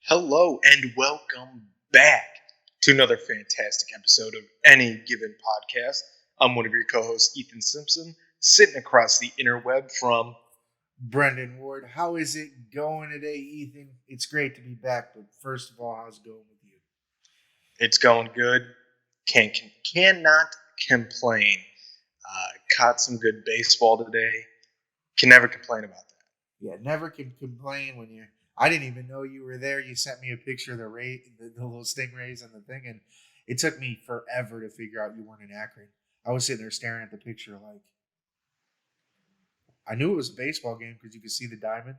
Hello and welcome back to another fantastic episode of Any Given Podcast. I'm one of your co-hosts, Ethan Simpson, sitting across the interweb from Brendan Ward. How is it going today, Ethan? It's great to be back, but first of all, how's it going with you? It's Going Good. Cannot complain. Caught some good baseball today. Can never complain about that. Yeah, never can complain when you're. I didn't even know you were there. You sent me a picture of the little stingrays and the thing, and it took me forever to figure out you weren't in Akron. I was sitting there staring at the picture like I knew it was a baseball game because you could see the diamond,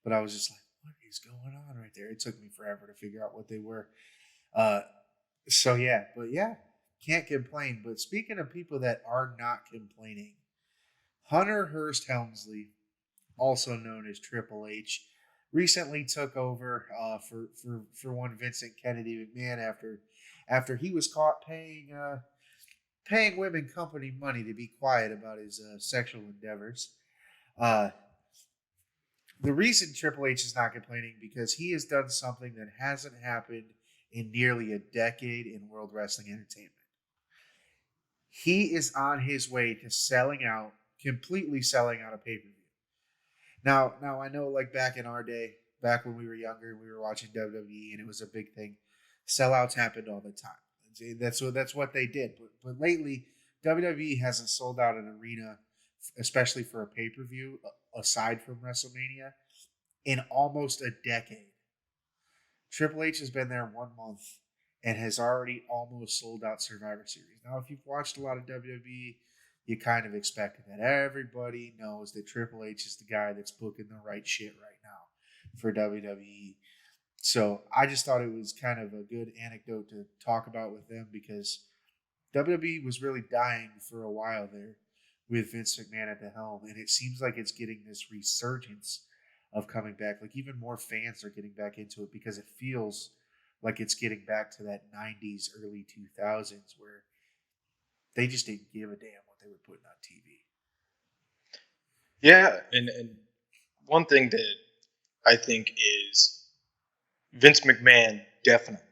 but I was just like, what is going on right there? It took me forever to figure out what they were. Uh, can't complain. But speaking of people that are not complaining, Hunter Hearst Helmsley, also known as Triple H, recently took over for one Vincent Kennedy McMahon after he was caught paying women company money to be quiet about his sexual endeavors. The reason Triple H is not complaining because he has done something that hasn't happened in nearly a decade in World Wrestling Entertainment. He is on his way to completely selling out a pay-per-view. Now I know, like back in our day, back when we were younger and we were watching WWE and it was a big thing, sellouts happened all the time. That's what they did. But lately, WWE hasn't sold out an arena, especially for a pay-per-view, aside from WrestleMania, in almost a decade. Triple H has been there 1 month and has already almost sold out Survivor Series. Now, if you've watched a lot of WWE, you kind of expected that. Everybody knows that Triple H is the guy that's booking the right shit right now for WWE. So I just thought it was kind of a good anecdote to talk about with them because WWE was really dying for a while there with Vince McMahon at the helm. And it seems like it's getting this resurgence of coming back. Like even more fans are getting back into it because it feels like it's getting back to that 90s, early 2000s where they just didn't give a damn what they were putting on TV. Yeah, and one thing that I think is Vince McMahon definitely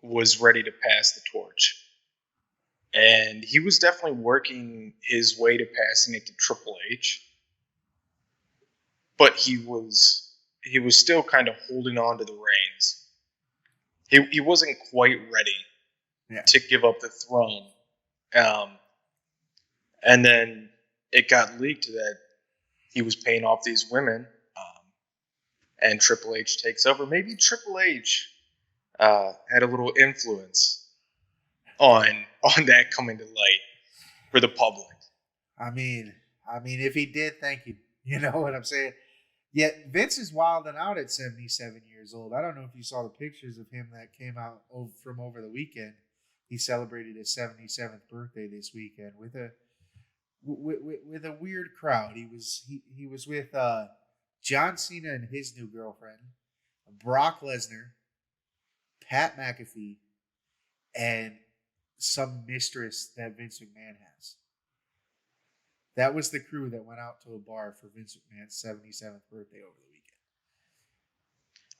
was ready to pass the torch. And he was definitely working his way to passing it to Triple H. But he was still kind of holding on to the reins. He wasn't quite ready to give up the throne. And then it got leaked that he was paying off these women, and Triple H takes over. Maybe Triple H had a little influence on that coming to light for the public. I mean, if he did, thank you. You know what I'm saying? Yet Vince is wilding out at 77 years old. I don't know if you saw the pictures of him that came out from over the weekend. He celebrated his 77th birthday this weekend with a weird crowd. He was with John Cena and his new girlfriend, Brock Lesnar, Pat McAfee, and some mistress that Vince McMahon has. That was the crew that went out to a bar for Vince McMahon's 77th birthday over the weekend.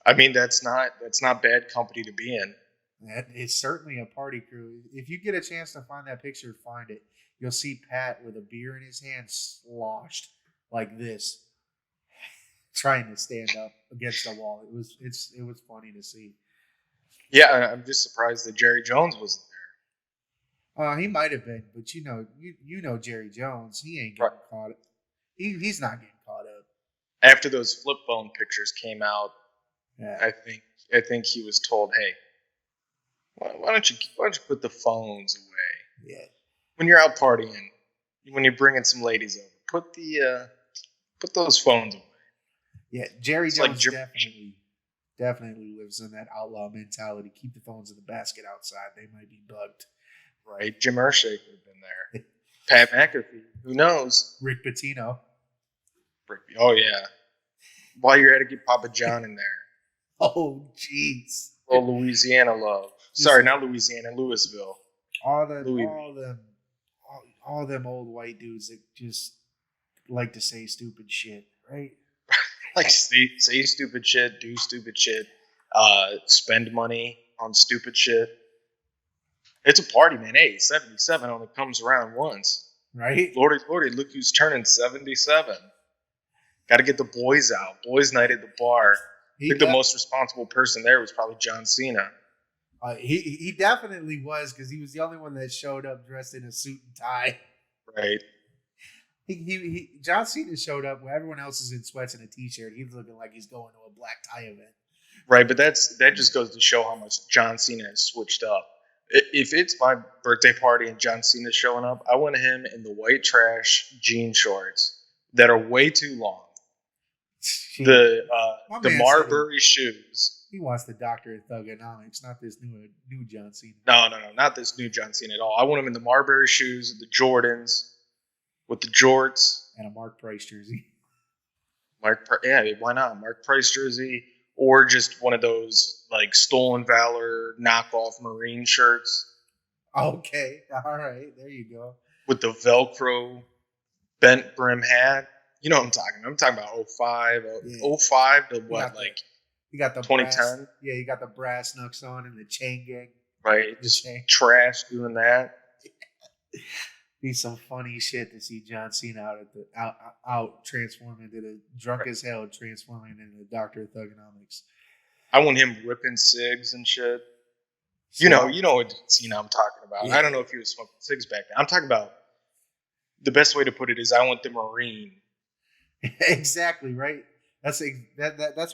I mean, that's not bad company to be in. That is certainly a party crew. If you get a chance to find that picture, find it. You'll see Pat with a beer in his hand, sloshed like this, trying to stand up against the wall. It was funny to see. Yeah, I'm just surprised that Jerry Jones wasn't there. He might have been, but you know Jerry Jones. He ain't getting caught up. He's not getting caught up. After those flip phone pictures came out, yeah. I think he was told, "Hey, why don't you put the phones away? Yeah. When you're out partying, when you're bringing some ladies over, put those phones away." Yeah, Jerry Jones definitely lives in that outlaw mentality. Keep the phones in the basket outside; they might be bugged. Right, Jim Irsay would have been there. Pat McAfee, who knows? Rick Pitino. Oh yeah. While you're at it, get Papa John in there. Oh jeez. Oh, Louisiana love. Sorry, not Louisiana, Louisville. All them old white dudes that just like to say stupid shit, right? Like say stupid shit, do stupid shit. spend money on stupid shit. It's a party, man. Hey, 77 only comes around once. Right? Lordy, Lordy, look who's turning 77. Got to get the boys out. Boys' night at the bar. I think the most responsible person there was probably John Cena. He definitely was, because he was the only one that showed up dressed in a suit and tie. Right. John Cena showed up where everyone else is in sweats and a t-shirt. He's looking like he's going to a black tie event. Right, but that just goes to show how much John Cena has switched up. If it's my birthday party and John Cena's showing up, I want him in the white trash jean shorts that are way too long. The Marbury shoes. He wants the Dr. Thugonomics, not this new John Cena. No, not this new John Cena at all. I want him in the Marbury shoes, the Jordans, with the jorts. And a Mark Price jersey. Yeah, why not? Mark Price jersey, or just one of those like Stolen Valor knockoff Marine shirts. Okay, all right, there you go. With the Velcro bent brim hat. You know what I'm talking about. I'm talking about 05. Yeah. 05 to what, you got the 2010? Yeah, you got the brass knucks on and the chain gang. Right, just trash doing that. Be some funny shit to see John Cena out transforming into the drunk as hell, transforming into Dr. Thugonomics. I want him ripping cigs and shit. You know what Cena I'm talking about. Yeah. I don't know if he was smoking cigs back then. I'm talking about, the best way to put it is, I want the Marine. Exactly, right. That's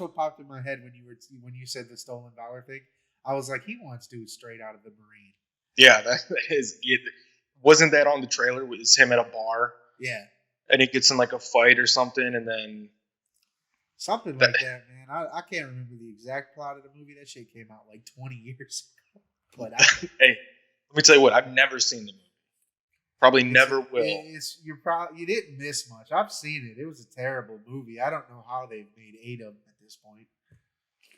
what popped in my head when you said the Stolen Valor thing. I was like, he wants dudes straight out of the Marine. Yeah, that is it. Wasn't that on the trailer? Was him at a bar? Yeah. And he gets in like a fight or something, and then something like that, man. I can't remember the exact plot of the movie. That shit came out like 20 years ago. But hey, let me tell you what. I've never seen the movie. Probably never will. You didn't miss much. I've seen it. It was a terrible movie. I don't know how they've made 8 of them at this point.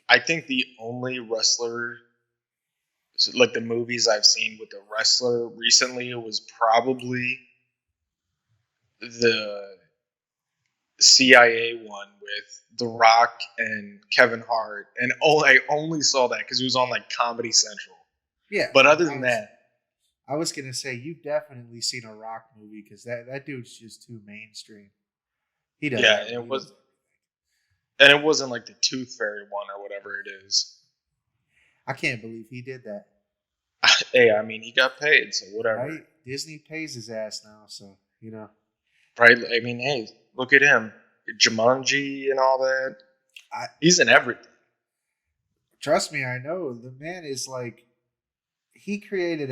I think the only wrestler, like the movies I've seen with a wrestler recently, was probably the CIA one with The Rock and Kevin Hart. And I only saw that because it was on like Comedy Central. Yeah. But other than that, I was going to say, you've definitely seen a Rock movie, because that dude's just too mainstream. He does. Yeah, and it wasn't like the Tooth Fairy one or whatever it is. I can't believe he did that. Hey, I mean, he got paid, so whatever. Right? Disney pays his ass now, so, you know. Right? I mean, hey, look at him. Jumanji and all that. He's in everything. Trust me, I know. The man is like, he created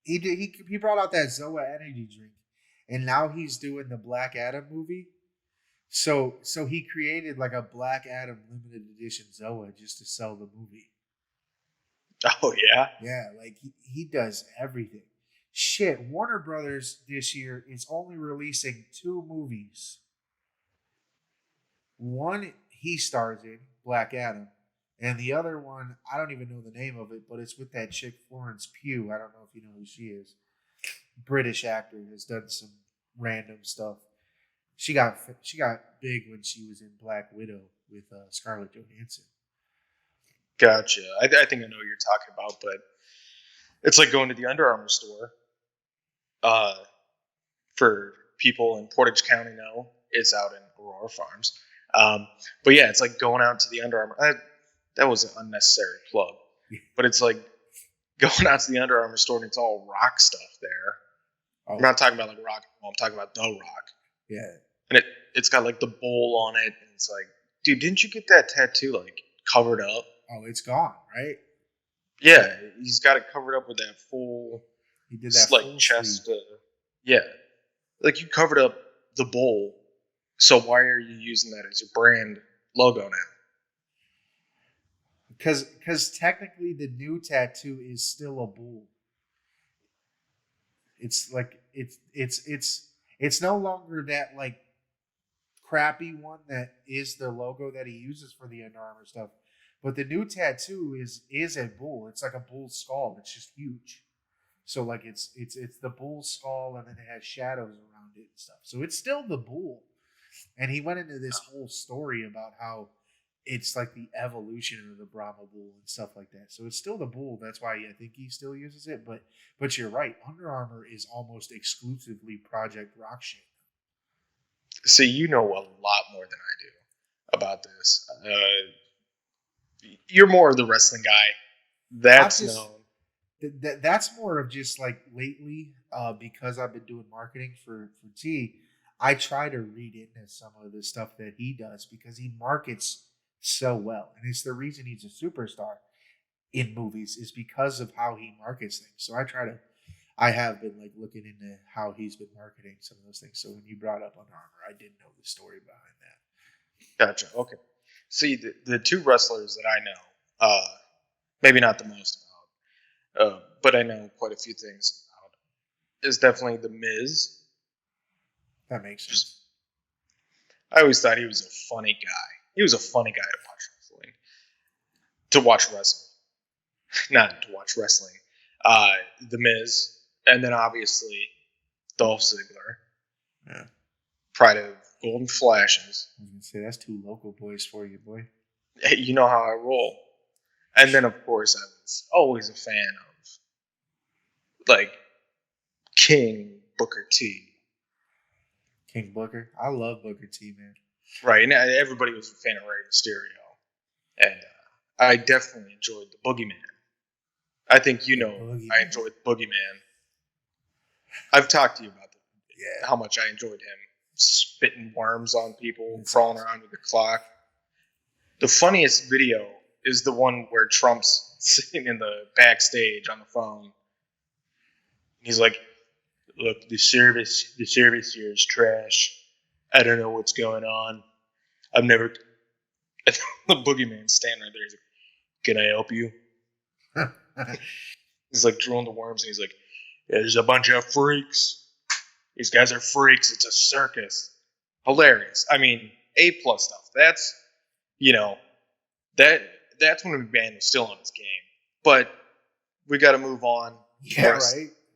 he brought out that Zoa energy drink, and now he's doing the Black Adam movie. So he created like a Black Adam limited edition Zoa just to sell the movie. Oh yeah? Yeah, like he does everything. Shit, Warner Brothers this year is only releasing 2 movies. One he stars in, Black Adam. And the other one, I don't even know the name of it, but it's with that chick Florence Pugh. I don't know if you know who she is. British actor, has done some random stuff. She got big when she was in Black Widow with Scarlett Johansson. Gotcha. I think I know what you're talking about, but it's like going to the Under Armour store. For people in Portage County know, it's out in Aurora Farms. But yeah, it's like going out to the Under Armour. That was an unnecessary plug. But it's like going out to the Under Armour store and it's all Rock stuff there. Oh. I'm not talking about like Rock. I'm talking about The Rock. Yeah. And it's got like the bowl on it. And it's like, dude, didn't you get that tattoo like covered up? Oh, it's gone, right? Yeah. He's got it covered up with that full, he did that like chest. Yeah. Like you covered up the bowl. So why are you using that as your brand logo now? Because technically the new tattoo is still a bull. It's like it's no longer that like crappy one that is the logo that he uses for the Under Armour stuff. But the new tattoo is a bull. It's like a bull skull. It's just huge. So like it's the bull skull, and then it has shadows around it and stuff. So it's still the bull. And he went into this whole story about how it's like the evolution of the Brahma Bull and stuff like that. So it's still the Bull. That's why I think he still uses it. But you're right. Under Armour is almost exclusively Project Rock shit. See, you know a lot more than I do about this. You're more of the wrestling guy. That's known. That's more of just like lately, because I've been doing marketing for T. I try to read into some of the stuff that he does because he markets so well, and it's the reason he's a superstar in movies is because of how he markets things. So I have been like looking into how he's been marketing some of those things. So when you brought up Under Armour, I didn't know the story behind that. Gotcha. Okay. See, the two wrestlers that I know, maybe not the most about, but I know quite a few things about, is definitely The Miz. That makes sense. I always thought he was a funny guy. He was a funny guy to watch wrestling. To watch wrestling. Not to watch wrestling. The Miz. And then obviously Dolph Ziggler. Yeah. Pride of Golden Flashes. I was going to say, that's two local boys for you, boy. Hey, you know how I roll. And then, of course, I was always a fan of, like, King Booker T. King Booker? I love Booker T, man. Right, and everybody was a fan of Rey Mysterio. And I definitely enjoyed the Boogeyman. I think you know I enjoyed Boogeyman. I've talked to you about how much I enjoyed him spitting worms on people, crawling around with the clock. The funniest video is the one where Trump's sitting in the backstage on the phone. He's like, "Look, the service here is trash. I don't know what's going on. I've never." The Boogeyman's standing right there. He's like, "Can I help you?" He's like drilling the worms, and he's like, "Yeah, there's a bunch of freaks. These guys are freaks. It's a circus." Hilarious. I mean, A+ stuff. That's, that's when McMahon was still on his game. But we got to move on. Yeah,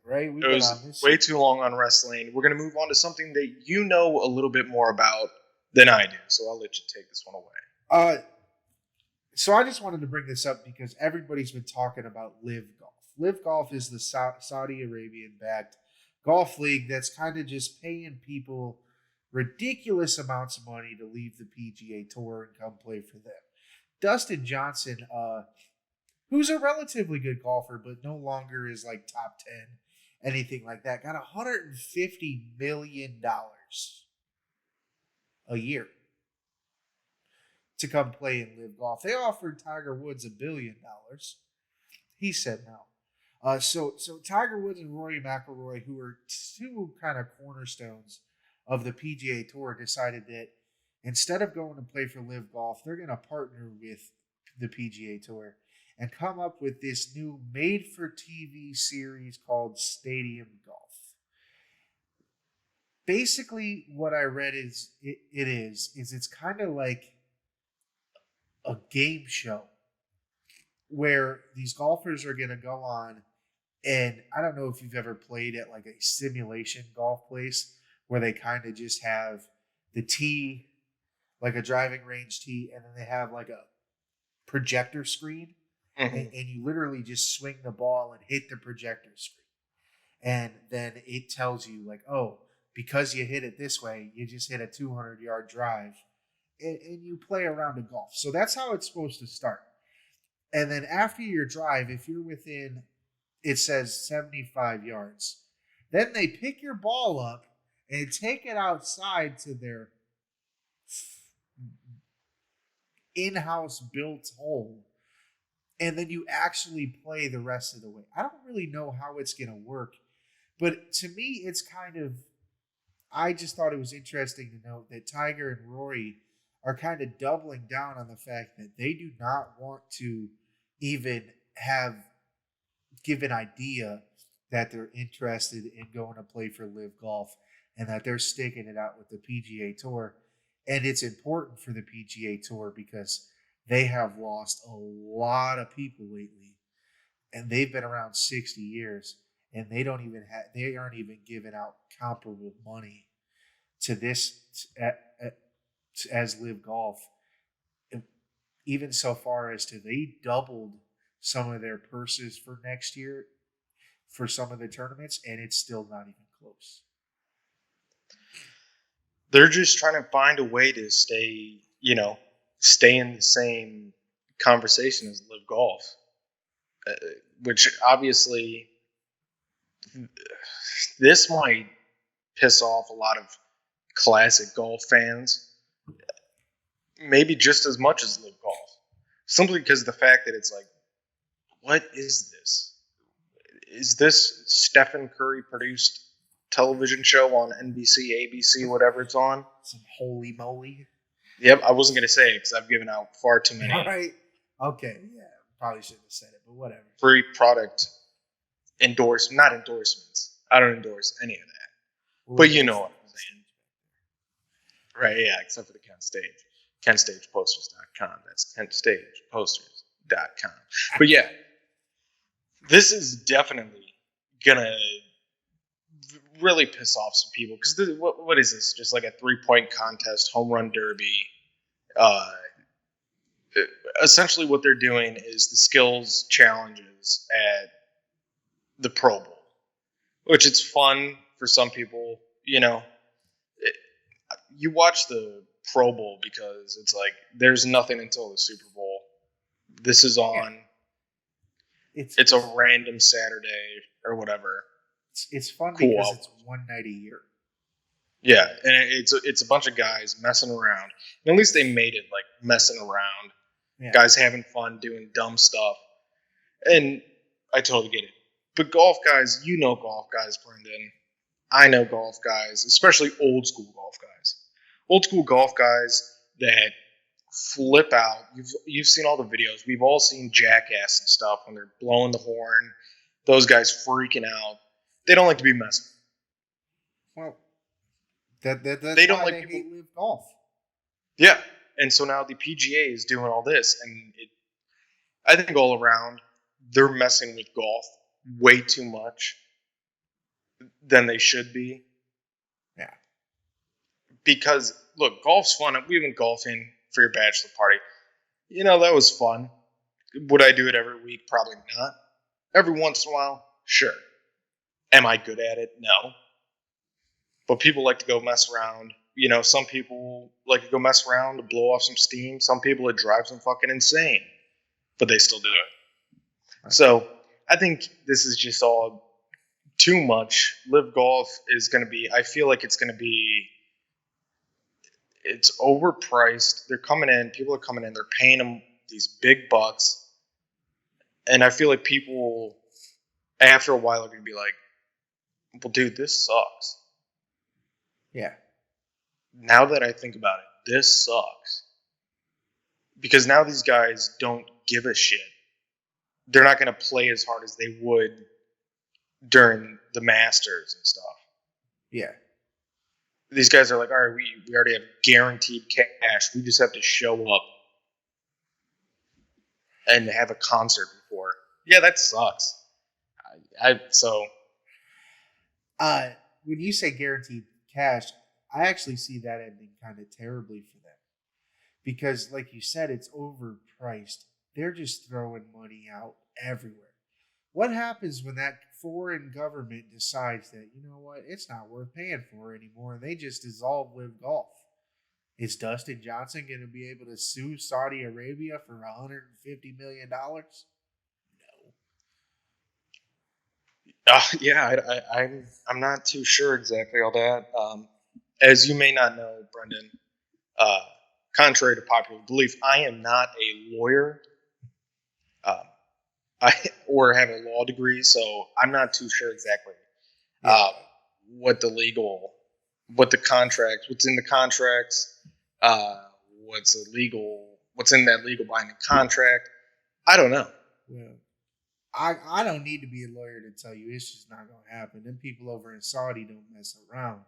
right. It was way too long on wrestling. We're going to move on to something that you know a little bit more about than I do. So I'll let you take this one away. So I just wanted to bring this up because everybody's been talking about Live Golf. Live Golf is the Saudi Arabian-backed golf league that's kind of just paying people ridiculous amounts of money to leave the PGA Tour and come play for them. Dustin Johnson, who's a relatively good golfer, but no longer is like top 10, anything like that, got $150 million a year to come play and Live Golf. They offered Tiger Woods $1 billion. He said no. So Tiger Woods and Rory McIlroy, who are two kind of cornerstones of the PGA Tour, decided that instead of going to play for Live Golf, they're going to partner with the PGA Tour and come up with this new made-for-TV series called Stadium Golf. Basically, what I read is it's kind of like a game show where these golfers are going to go on, and I don't know if you've ever played at like a simulation golf place where they kind of just have the tee, like a driving range tee, and then they have like a projector screen, and you literally just swing the ball and hit the projector screen. And then it tells you like, oh, because you hit it this way, you just hit a 200-yard drive, and you play around a golf. So that's how it's supposed to start. And then after your drive, if you're within, it says 75 yards, then they pick your ball up and take it outside to their in-house built hole. And then you actually play the rest of the way. I don't really know how it's going to work. But to me, it's kind of, I just thought it was interesting to note that Tiger and Rory are kind of doubling down on the fact that they do not want to even give an idea that they're interested in going to play for Live Golf, and that they're sticking it out with the PGA Tour. And it's important for the PGA Tour because they have lost a lot of people lately, and they've been around 60 years, and they aren't even giving out comparable money to this as Live Golf. even so far as to they doubled some of their purses for next year for some of the tournaments, and it's still not even close. They're just trying to find a way to stay in the same conversation as Live Golf, which obviously this might piss off a lot of classic golf fans, maybe just as much as Live Golf, simply because of the fact that it's like, what is this? Is this Stephen Curry produced television show on NBC, ABC, whatever it's on? Some holy moly. Yep, I wasn't going to say it because I've given out far too many. All right. Okay, yeah. Probably shouldn't have said it, but whatever. Free product not endorsements. I don't endorse any of that. Well, but you know what I'm saying. Right, yeah, except for the Kent Stage. KentStagePosters.com. That's KentStagePosters.com. But yeah, this is definitely going to really piss off some people. Because what is this? Just like a 3-point contest, home run derby. Essentially what they're doing is the skills challenges at the Pro Bowl, which it's fun for some people. You watch the Pro Bowl because it's like there's nothing until the Super Bowl. This is on. Yeah. It's a random Saturday or whatever. It's fun because it's one night a year. Yeah, and it's a bunch of guys messing around. And at least they made it like messing around. Yeah. Guys having fun, doing dumb stuff. And I totally get it. But golf guys, golf guys, Brendan. I know golf guys, especially old school golf guys. Old school golf guys that flip out. You've seen all the videos. We've all seen Jackass and stuff when they're blowing the horn. Those guys freaking out. They don't like to be messed with. Well, that's they don't like people live golf. Yeah. And so now the PGA is doing all this, and I think all around they're messing with golf way too much than they should be. Yeah. Because look, golf's fun. We've been golfing for your bachelor party. That was fun. Would I do it every week? Probably not. Every once in a while, sure. Am I good at it? No. But people like to go mess around. Some people like to go mess around to blow off some steam. Some people, it drives them fucking insane. But they still do it. So, I think this is just all too much. Live Golf is going to be, I feel like it's overpriced. They're coming in, people are coming in, they're paying them these big bucks. And I feel like people, after a while, are going to be like, well, dude, this sucks. Yeah. Now that I think about it, this sucks. Because now these guys don't give a shit. They're not going to play as hard as they would during the Masters and stuff. Yeah. These guys are like, all right, we already have guaranteed cash. We just have to show up and have a concert before. Yeah, that sucks. When you say guaranteed cash, I actually see that ending kind of terribly for them. Because, like you said, it's overpriced. They're just throwing money out everywhere. What happens when that foreign government decides that, you know what, it's not worth paying for anymore, and they just dissolve Live Golf? Is Dustin Johnson going to be able to sue Saudi Arabia for $150 million? No. Yeah, I'm not too sure exactly all that. As you may not know, Brendan, contrary to popular belief, I am not a lawyer. Or have a law degree, so I'm not too sure exactly what's in the contracts, what's in that legal binding contract. I don't know. Yeah. I don't need to be a lawyer to tell you it's just not going to happen. Them people over in Saudi don't mess around.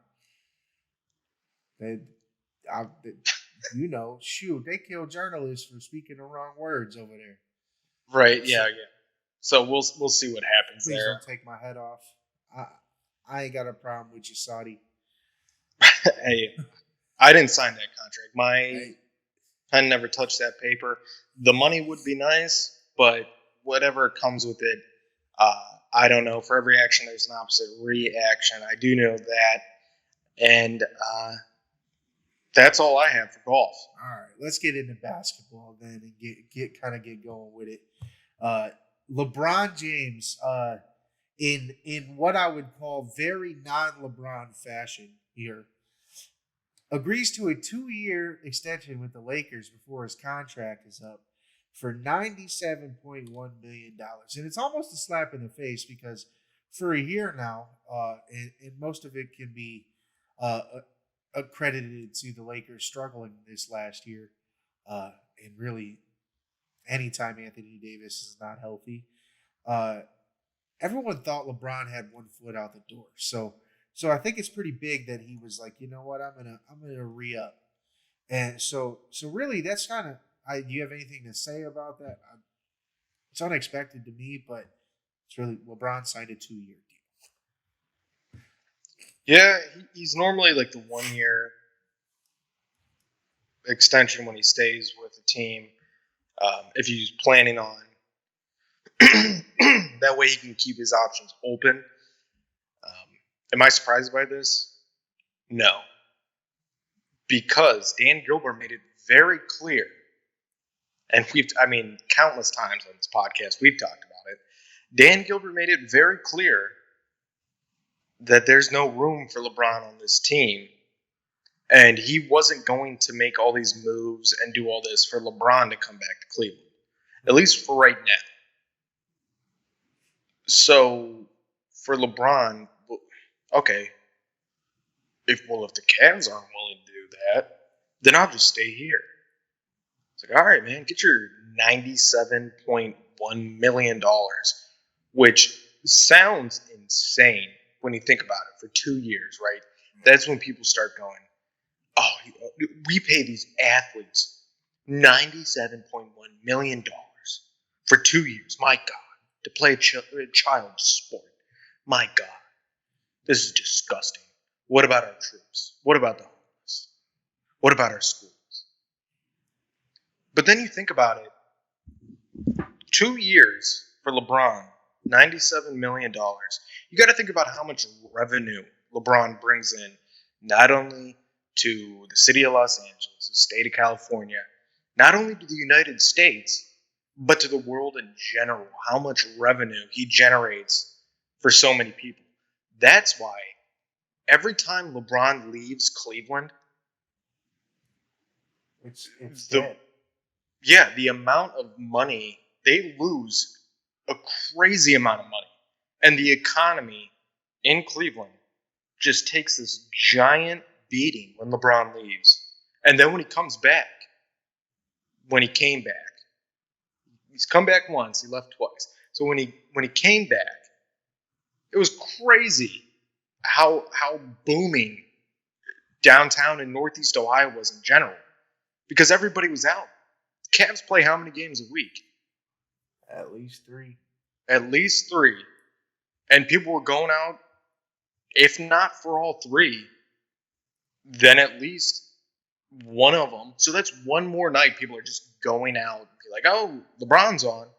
They kill journalists for speaking the wrong words over there. Right, yeah. So we'll see what happens Please there. Don't take my head off. I ain't got a problem with you, Saudi. Hey, I didn't sign that contract. I never touched that paper. The money would be nice, but whatever comes with it, I don't know. For every action, there's an opposite reaction. I do know that. And that's all I have for golf. All right, let's get into basketball then and get going with it. LeBron James, in what I would call very non-LeBron fashion here, agrees to a 2-year extension with the Lakers before his contract is up for $97.1 million. And it's almost a slap in the face because for a year now, and most of it can be accredited to the Lakers struggling this last year. And really, anytime Anthony Davis is not healthy, everyone thought LeBron had one foot out the door. So I think it's pretty big that he was like, you know what, I'm gonna re-up. And so really, that's kind of. Do you have anything to say about that? It's unexpected to me, but it's really LeBron signed a 2-year deal. Yeah, he's normally like the 1-year extension when he stays with the team. If he's planning on that way, he can keep his options open. Am I surprised by this? No, because Dan Gilbert made it very clear. And countless times on this podcast, we've talked about it. Dan Gilbert made it very clear that there's no room for LeBron on this team. And he wasn't going to make all these moves and do all this for LeBron to come back to Cleveland. At least for right now. So, for LeBron, okay, if the Cavs aren't willing to do that, then I'll just stay here. It's like, all right, man, get your $97.1 million, which sounds insane when you think about it for 2 years, right? That's when people start going, oh, we pay these athletes $97.1 million for 2 years. My God, to play a child sport. My God, this is disgusting. What about our troops? What about the homeless? What about our schools? But then you think about it, 2 years for LeBron, $97 million. You got to think about how much revenue LeBron brings in, not only to the city of Los Angeles, the state of California, not only to the United States, but to the world in general, how much revenue he generates for so many people. That's why every time LeBron leaves Cleveland, it's dead. Yeah, the amount of money, they lose a crazy amount of money. And the economy in Cleveland just takes this giant beating when LeBron leaves. And then when he came back, he's come back once, he left twice. So when he came back, it was crazy how booming downtown and Northeast Ohio was in general. Because everybody was out. Cavs play how many games a week? At least 3. At least 3. And people were going out, if not for all 3, then at least one of them. So that's one more night people are just going out and be like, oh, LeBron's on.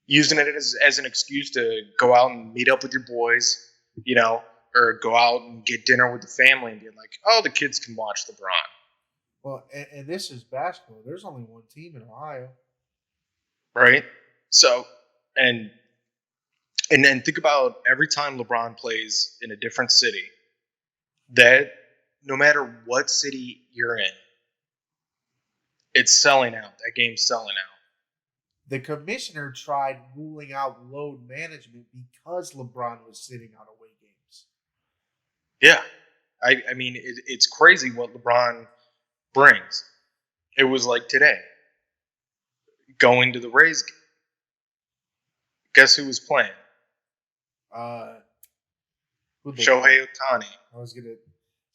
Using it as an excuse to go out and meet up with your boys, or go out and get dinner with the family and be like, oh, the kids can watch LeBron. Well, and this is basketball. There's only one team in Ohio. Right? So, and then think about every time LeBron plays in a different city, that no matter what city you're in, it's selling out. That game's selling out. The commissioner tried ruling out load management because LeBron was sitting on away games. Yeah. I mean, it's crazy what LeBron brings. It was like today, going to the Rays game. Guess who was playing? Shohei Ohtani. I was gonna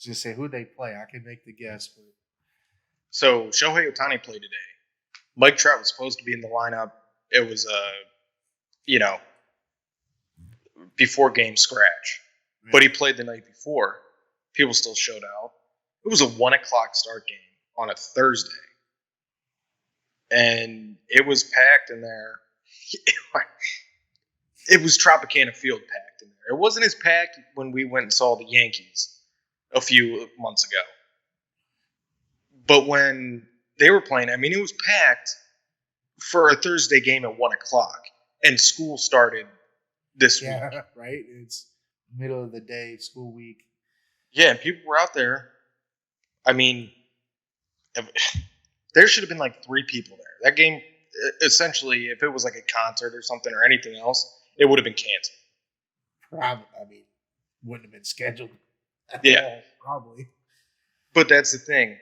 just say who'd they play. I can make the guess, but so Shohei Ohtani played today. Mike Trout was supposed to be in the lineup. It was before game scratch, but he played the night before. People still showed out. It was a 1:00 start game on a Thursday. and it was packed in there. It was Tropicana Field packed in there. It wasn't as packed when we went and saw the Yankees a few months ago. But when they were playing, I mean, it was packed for a Thursday game at 1 o'clock, and school started this week. Yeah, right? It's middle of the day, school week. Yeah, and people were out there. I mean, there should have been like 3 people there. That game, essentially, if it was like a concert or something or anything else, it would have been canceled. Probably, I mean, wouldn't have been scheduled. Yeah. Probably. But that's the thing.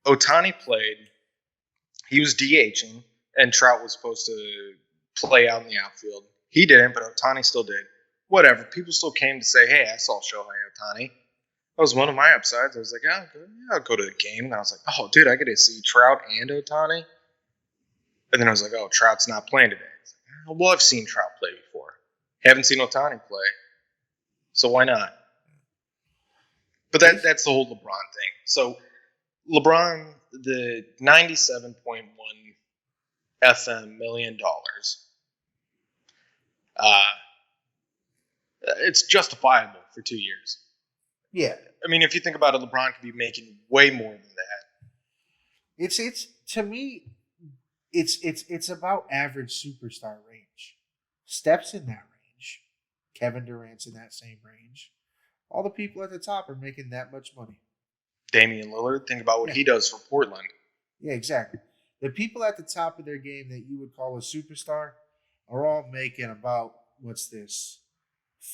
Ohtani played. He was DHing, and Trout was supposed to play out in the outfield. He didn't, but Ohtani still did. Whatever. People still came to say, hey, I saw Shohei Ohtani. That was one of my upsides. I was like, yeah, I'll go to the game. And I was like, oh, dude, I get to see Trout and Ohtani. And then I was like, oh, Trout's not playing today. Like, well, I've seen Trout play before. Haven't seen Ohtani play. So why not? But that's the whole LeBron thing. So LeBron, the $97.1 FM million, it's justifiable for 2 years. Yeah. I mean, if you think about it, LeBron could be making way more than that. It's to me, it's about average superstar range. Steph's in that range. Kevin Durant's in that same range. All the people at the top are making that much money. Damian Lillard, think about what he does for Portland. Yeah, exactly. The people at the top of their game that you would call a superstar are all making about, what's this,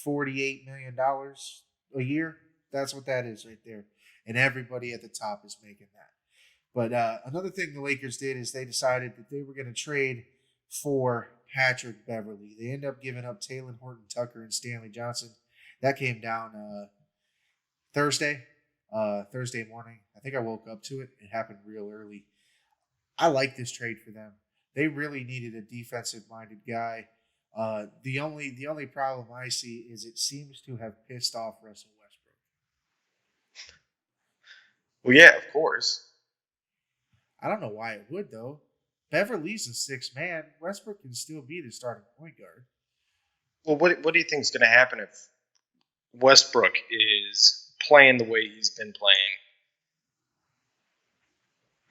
$48 million a year? That's what that is right there. And everybody at the top is making that. But another thing the Lakers did is they decided that they were going to trade for Patrick Beverley. They ended up giving up Taylor Horton Tucker and Stanley Johnson. That came down Thursday morning. I think I woke up to it. It happened real early. I like this trade for them. They really needed a defensive-minded guy. The only problem I see is it seems to have pissed off Russell Westbrook. Well, yeah, of course. I don't know why it would, though. Beverly's a 6th man. Westbrook can still be the starting point guard. Well, what do you think is going to happen if Westbrook is playing the way he's been playing?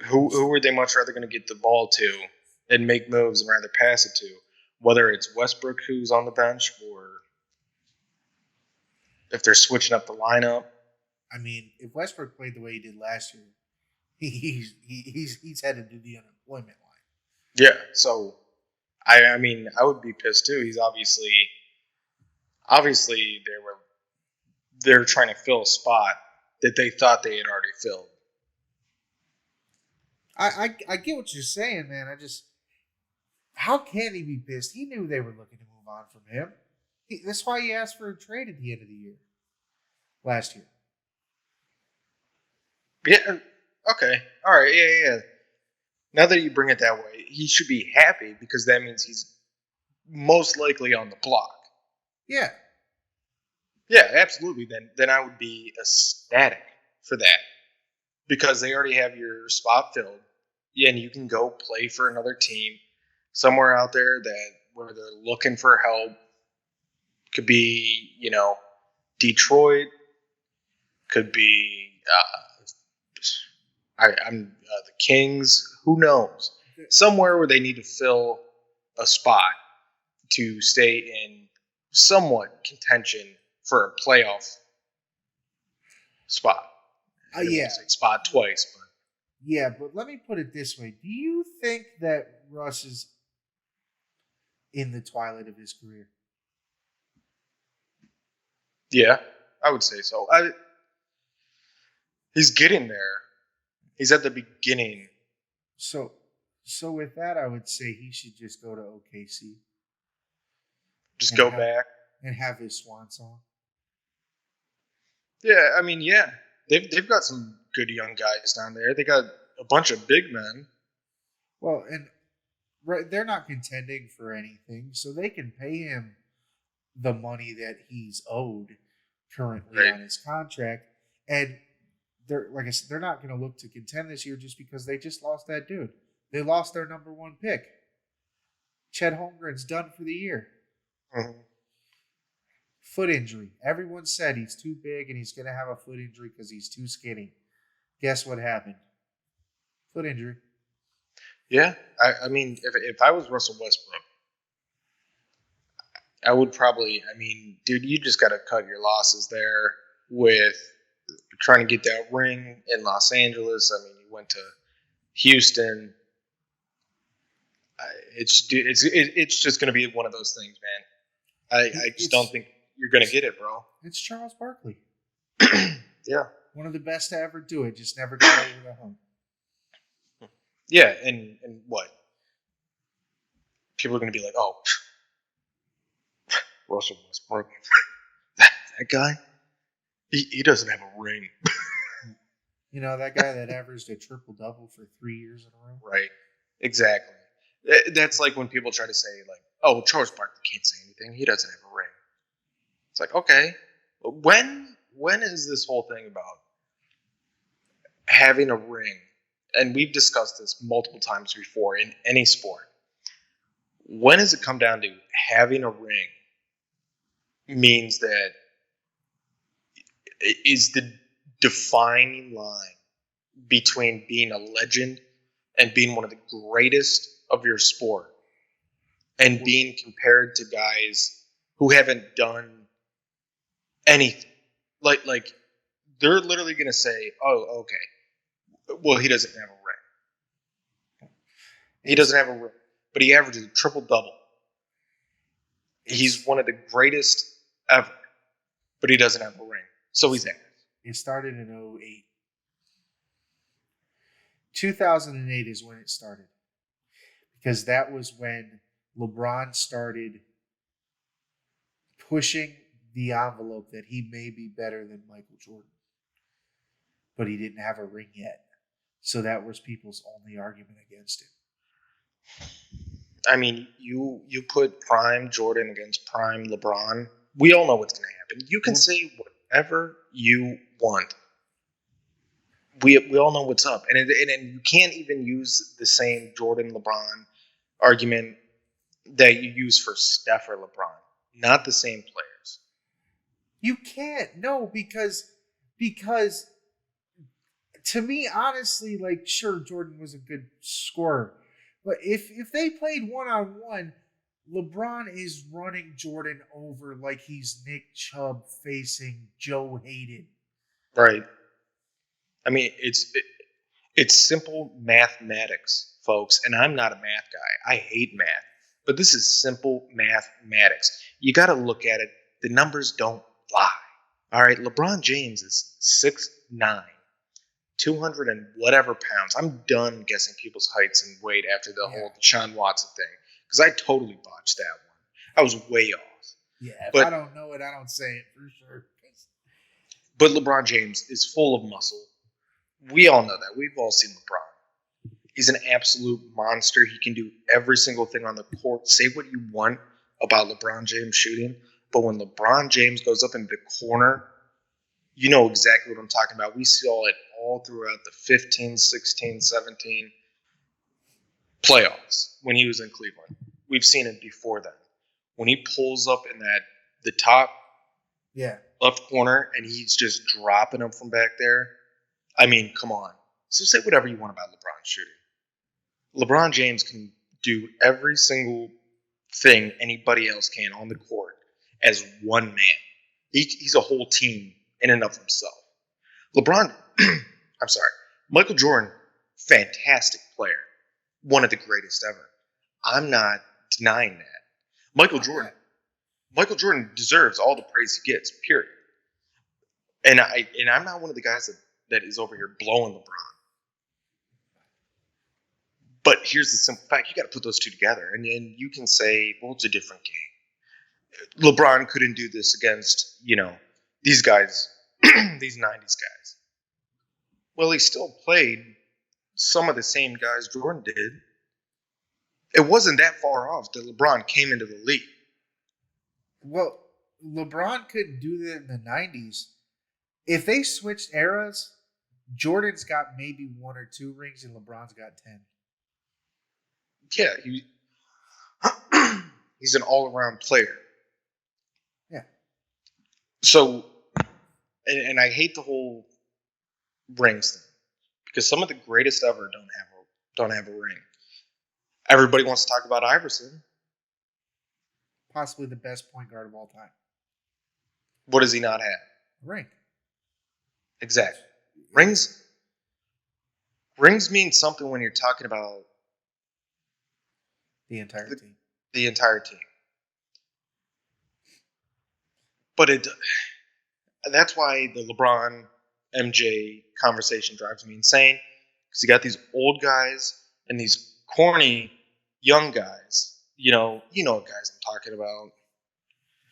Who are they much rather going to get the ball to and make moves and rather pass it to? Whether it's Westbrook who's on the bench or if they're switching up the lineup. I mean, if Westbrook played the way he did last year, he's headed to the unemployment line. Yeah, so I mean, I would be pissed too. He's obviously they're trying to fill a spot that they thought they had already filled. I get what you're saying, man. How can he be pissed? He knew they were looking to move on from him. That's why he asked for a trade at the end of the year. Last year. Yeah, okay. All right, yeah. Now that you bring it that way, he should be happy because that means he's most likely on the block. Yeah. Yeah, absolutely. Then I would be ecstatic for that because they already have your spot filled, and you can go play for another team somewhere out there where they're looking for help. Could be, Detroit. Could be the Kings. Who knows? Somewhere where they need to fill a spot to stay in somewhat contention for a playoff spot. I don't want to say spot twice, but yeah. But let me put it this way: do you think that Russ is in the twilight of his career? Yeah, I would say so. He's getting there. He's at the beginning. So with that, I would say he should just go to OKC. Just go back and have his swan song. Yeah, I mean, yeah, they've got some good young guys down there. They got a bunch of big men. Well, and they're not contending for anything, so they can pay him the money that he's owed currently on his contract, and they're not going to look to contend this year just because they just lost that dude. They lost their number one pick. Chet Holmgren's done for the year. Mm-hmm. Foot injury. Everyone said he's too big and he's going to have a foot injury because he's too skinny. Guess what happened? Foot injury. Yeah. I mean, if I was Russell Westbrook, I would probably, dude, you just got to cut your losses there with trying to get that ring in Los Angeles. I mean, you went to Houston. It's just going to be one of those things, man. I just don't think you're going to get it, bro. It's Charles Barkley. Yeah. One of the best to ever do it. Just never got over the hump. Yeah, and what? People are going to be like, oh, Russell Westbrook. that guy? He doesn't have a ring. You know, that guy that averaged a triple-double for 3 years in a row? Right. Exactly. That's like when people try to say, like, oh, Charles Barkley can't say anything. He doesn't have a ring. It's like, okay. When is this whole thing about having a ring? And we've discussed this multiple times before in any sport. When does it come down to having a ring means that is the defining line between being a legend and being one of the greatest of your sport and being compared to guys who haven't done anything. Like they're literally going to say, oh, okay, well, he doesn't have a ring. He doesn't have a ring, but he averages a triple-double. He's one of the greatest ever, but he doesn't have a ring. So he's average. It started in 2008. 2008 is when it started. Because that was when LeBron started pushing the envelope that he may be better than Michael Jordan. But he didn't have a ring yet. So that was people's only argument against him. I mean, you put prime Jordan against prime LeBron. We all know what's going to happen. You can say whatever you want. We all know what's up. And you can't even use the same Jordan-LeBron argument that you use for Steph or LeBron. Not the same players. You can't. No, because to me, honestly, like, sure, Jordan was a good scorer. But if they played one-on-one, LeBron is running Jordan over like he's Nick Chubb facing Joe Hayden. Right. I mean, it's simple mathematics, folks. And I'm not a math guy. I hate math. But this is simple mathematics. You got to look at it. The numbers don't lie. All right, LeBron James is 6'9", 200 and whatever pounds. I'm done guessing people's heights and weight after the whole Deshaun Watson thing. Because I totally botched that one. I was way off. Yeah, if I don't know it, I don't say it for sure. But LeBron James is full of muscle. We all know that. We've all seen LeBron. He's an absolute monster. He can do every single thing on the court. Say what you want about LeBron James shooting. But when LeBron James goes up into the corner, you know exactly what I'm talking about. We saw it all throughout the 15, 16, 17 playoffs when he was in Cleveland. We've seen it before then. When he pulls up in the top left corner and he's just dropping them from back there. I mean, come on. So say whatever you want about LeBron shooting. LeBron James can do every single thing anybody else can on the court as one man. He's a whole team in and of himself. LeBron, Michael Jordan, fantastic player. One of the greatest ever. I'm not denying that. Michael Jordan deserves all the praise he gets, period. And I'm not one of the guys that is over here blowing LeBron. But here's the simple fact. You got to put those two together. And then you can say, well, it's a different game. LeBron couldn't do this against, these guys, these 90s guys. Well, he still played some of the same guys Jordan did. It wasn't that far off that LeBron came into the league. Well, LeBron couldn't do that in the 90s. If they switched eras, Jordan's got maybe 1 or 2 rings and LeBron's got 10. Yeah, he's an all-around player. Yeah. So, and I hate the whole rings thing because some of the greatest ever don't have a ring. Everybody wants to talk about Iverson. Possibly the best point guard of all time. What does he not have? Ring. Exactly. Rings mean something when you're talking about the entire team. The entire team. But that's why the LeBron MJ conversation drives me insane, because you got these old guys and these corny young guys. You know what guys I'm talking about.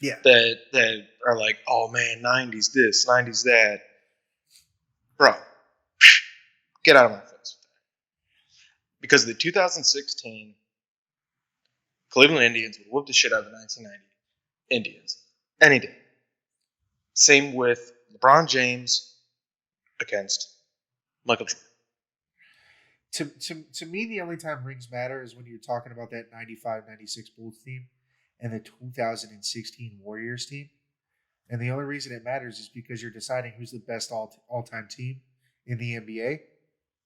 Yeah. That are like, oh man, 90s this, 90s that. Bro, get out of my face with that. Because the 2016 Cleveland Indians would whoop the shit out of the 1990 Indians any day. Same with LeBron James against Michael Jordan. To me, the only time rings matter is when you're talking about that 95-96 Bulls team and the 2016 Warriors team. And the only reason it matters is because you're deciding who's the best all-time team in the NBA.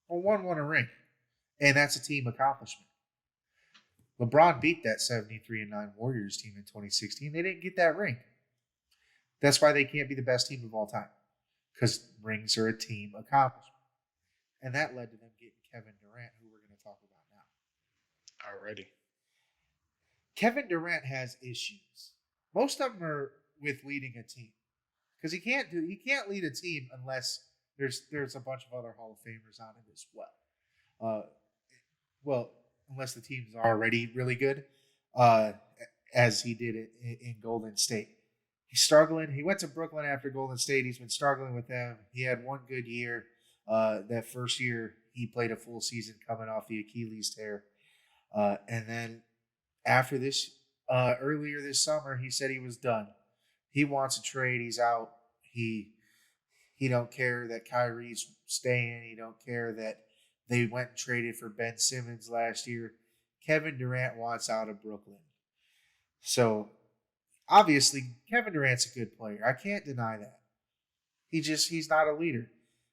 Well, one won a ring, and that's a team accomplishment. LeBron beat that 73-9 Warriors team in 2016. They didn't get that ring. That's why they can't be the best team of all time, because rings are a team accomplishment. And that led to them getting Kevin Durant, who we're going to talk about now. Alrighty. Kevin Durant has issues. Most of them are with leading a team, because he can't lead a team unless there's a bunch of other Hall of Famers on it as well. Unless the team's already really good, as he did it in Golden State. He's struggling. He went to Brooklyn after Golden State. He's been struggling with them. He had one good year. That first year, he played a full season coming off the Achilles tear. And then after this, earlier this summer, he said he was done. He wants a trade. He's out. He don't care that Kyrie's staying. He don't care that they went and traded for Ben Simmons last year. Kevin Durant wants out of Brooklyn. So, obviously, Kevin Durant's a good player. I can't deny that. He's not a leader.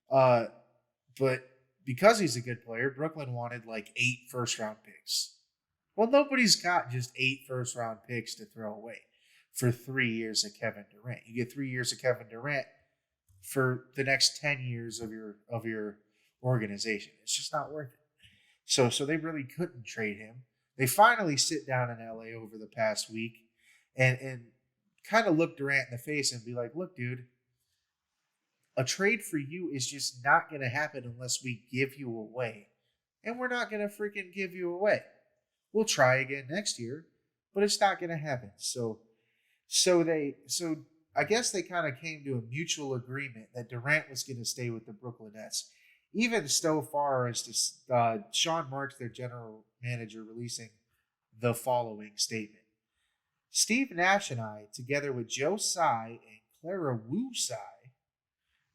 But because he's a good player, Brooklyn wanted like 8 first-round picks. Well, nobody's got just 8 first-round picks to throw away for 3 years of Kevin Durant. You get 3 years of Kevin Durant for the next 10 years of your organization. It's just not worth it. So they really couldn't trade him. They finally sit down in LA over the past week and kind of look Durant in the face and be like, look, dude, a trade for you is just not going to happen unless we give you away. And we're not going to freaking give you away. We'll try again next year, but it's not going to happen. So I guess they kind of came to a mutual agreement that Durant was going to stay with the Brooklyn Nets. Even so far as to Sean Marks, their general manager, releasing the following statement. Steve Nash and I, together with Joe Tsai and Clara Wu Tsai,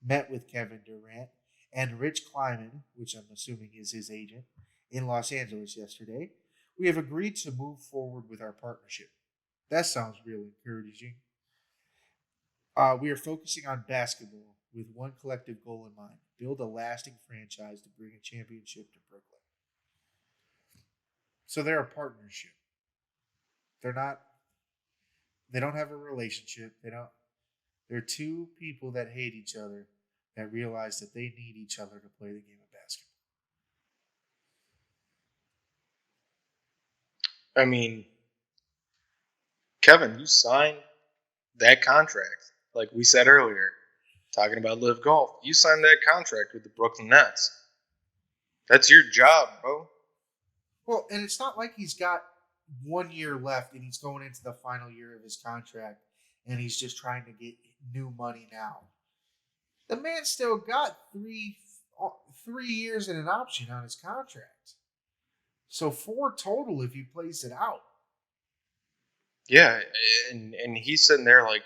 met with Kevin Durant and Rich Kleiman, which I'm assuming is his agent, in Los Angeles yesterday. We have agreed to move forward with our partnership. That sounds real encouraging. We are focusing on basketball with one collective goal in mind: build a lasting franchise to bring a championship to Brooklyn. So they're a partnership. They don't have a relationship. They're two people that hate each other that realize that they need each other to play the game of basketball. I mean, Kevin, you signed that contract. Like we said earlier, talking about Live Golf, you signed that contract with the Brooklyn Nets. That's your job, bro. Well, and it's not like he's got 1 year left and he's going into the final year of his contract and he's just trying to get new money now. The man still got three years and an option on his contract. So 4 total if he plays it out. Yeah, and he's sitting there like,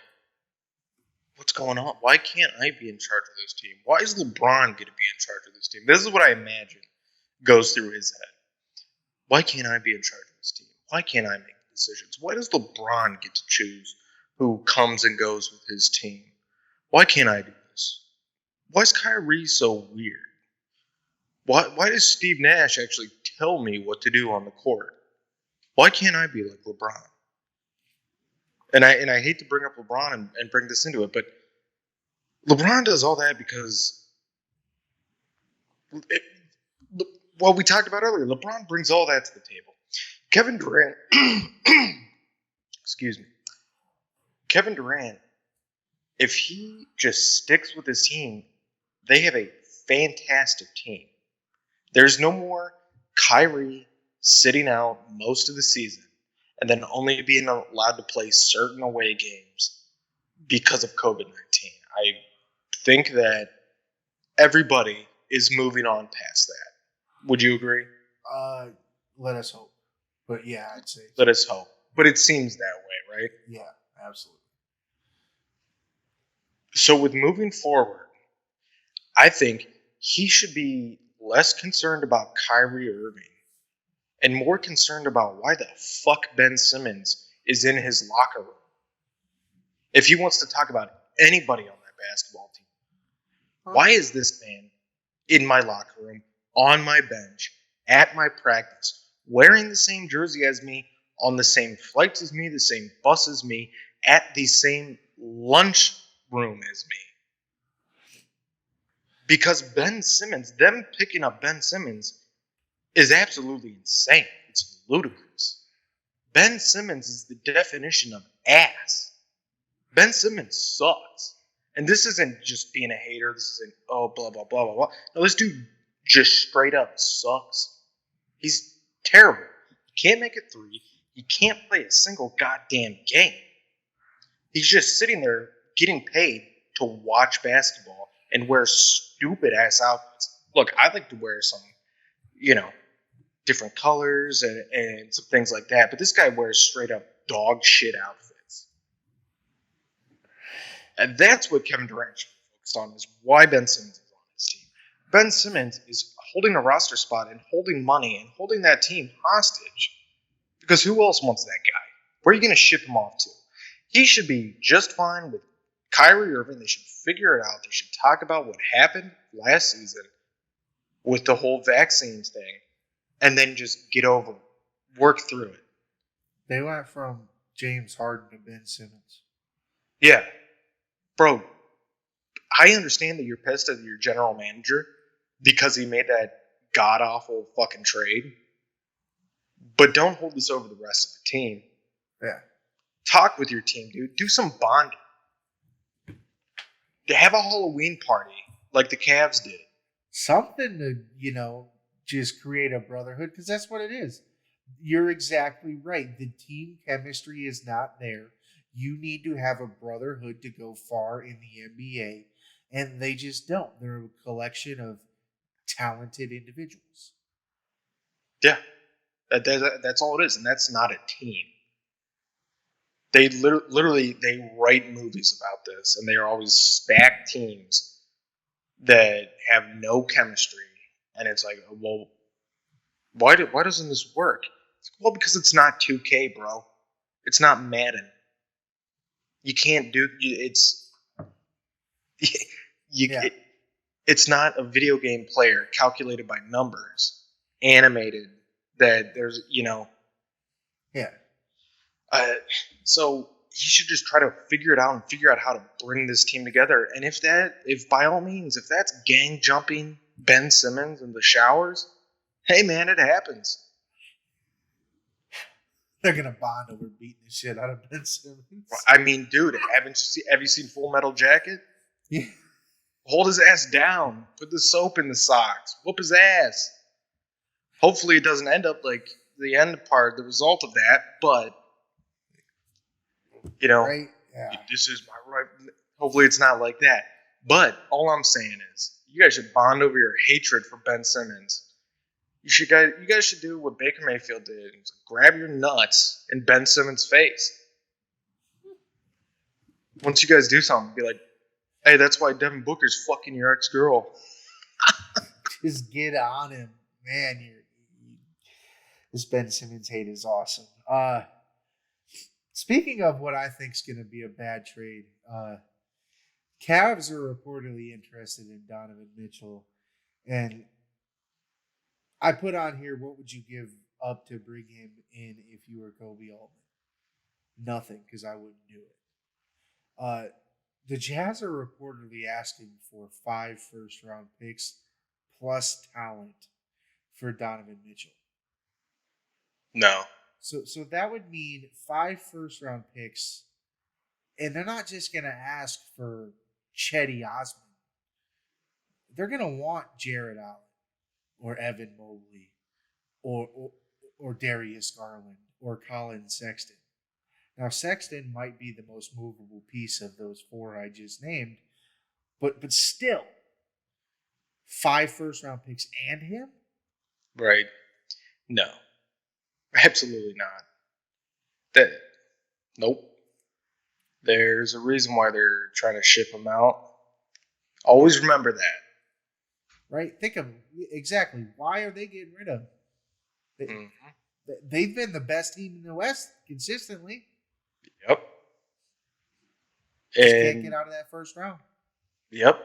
what's going on? Why can't I be in charge of this team? Why is LeBron going to be in charge of this team? This is what I imagine goes through his head. Why can't I be in charge of this team? Why can't I make decisions? Why does LeBron get to choose who comes and goes with his team? Why can't I do this? Why is Kyrie so weird? Why does Steve Nash actually tell me what to do on the court? Why can't I be like LeBron? And I hate to bring up LeBron and bring this into it, but LeBron does all that because, we talked about earlier, LeBron brings all that to the table. Kevin Durant, excuse me, Kevin Durant, if he just sticks with his team, they have a fantastic team. There's no more Kyrie sitting out most of the season and then only being allowed to play certain away games because of COVID-19. I think that everybody is moving on past that. Would you agree? Let us hope. But yeah, I'd say. Let us hope. But it seems that way, right? Yeah, absolutely. So with moving forward, I think he should be less concerned about Kyrie Irving and more concerned about why the fuck Ben Simmons is in his locker room. If he wants to talk about anybody on that basketball team, why is this man in my locker room, on my bench, at my practice, wearing the same jersey as me, on the same flights as me, the same bus as me, at the same lunch room as me? Because Ben Simmons, them picking up Ben Simmons is absolutely insane. It's ludicrous. Ben Simmons is the definition of ass. Ben Simmons sucks. And this isn't just being a hater. This isn't, blah, blah, blah, blah, blah. No, this dude just straight up sucks. He's terrible. He can't make a three. He can't play a single goddamn game. He's just sitting there getting paid to watch basketball and wear stupid ass outfits. Look, I like to wear some, different colors and some things like that. But this guy wears straight up dog shit outfits. And that's what Kevin Durant should be focused on, is why Ben Simmons is on his team. Ben Simmons is holding a roster spot and holding money and holding that team hostage. Because who else wants that guy? Where are you going to ship him off to? He should be just fine with Kyrie Irving. They should figure it out. They should talk about what happened last season with the whole vaccines thing and then just get over it. Work through it. They went from James Harden to Ben Simmons. Yeah. Bro, I understand that you're pissed at your general manager because he made that god-awful fucking trade. But don't hold this over the rest of the team. Yeah. Talk with your team, dude. Do some bonding. Have a Halloween party like the Cavs did. Something to, just create a brotherhood, because that's what it is. You're exactly right. The team chemistry is not there. You need to have a brotherhood to go far in the NBA, and they just don't. They're a collection of talented individuals. Yeah. That's all it is, and that's not a team. They literally they write movies about this, and they are always stacked teams that have no chemistry. And it's like, well, why doesn't this work? Well, because it's not 2K, bro. It's not Madden. You can't do it's. It's not a video game player calculated by numbers, animated. That there's, Yeah. So he should just try to figure it out and figure out how to bring this team together. And if by all means, if that's gang jumping Ben Simmons in the showers, hey man, it happens. They're gonna bond over beating the shit out of Ben Simmons. I mean, dude, have you seen Full Metal Jacket? Yeah. Hold his ass down. Put the soap in the socks. Whoop his ass. Hopefully it doesn't end up like the end part, the result of that, but right? Yeah. This is my right. Hopefully it's not like that. But all I'm saying is, you guys should bond over your hatred for Ben Simmons. You guys should do what Baker Mayfield did. Grab your nuts in Ben Simmons' face. Once you guys do something, be like, hey, that's why Devin Booker's fucking your ex-girl. Just get on him. Man, This Ben Simmons hate is awesome. Speaking of what I think is going to be a bad trade, Cavs are reportedly interested in Donovan Mitchell. And I put on here, what would you give up to bring him in if you were Kobe Altman? Nothing, because I wouldn't do it. The Jazz are reportedly asking for 5 first-round picks plus talent for Donovan Mitchell. No. So that would mean 5 first-round picks, and they're not just going to ask for Chetty Osman. They're going to want Jared Allen or Evan Mobley or Darius Garland or Colin Sexton. Now, Sexton might be the most movable piece of those 4 I just named, but still, 5 first-round picks and him? Right. No. Absolutely not. Nope. There's a reason why they're trying to ship him out. Always remember that. Right? Think of exactly why are they getting rid of him? They've been the best team in the West consistently. Yep. Just can't get out of that first round. Yep.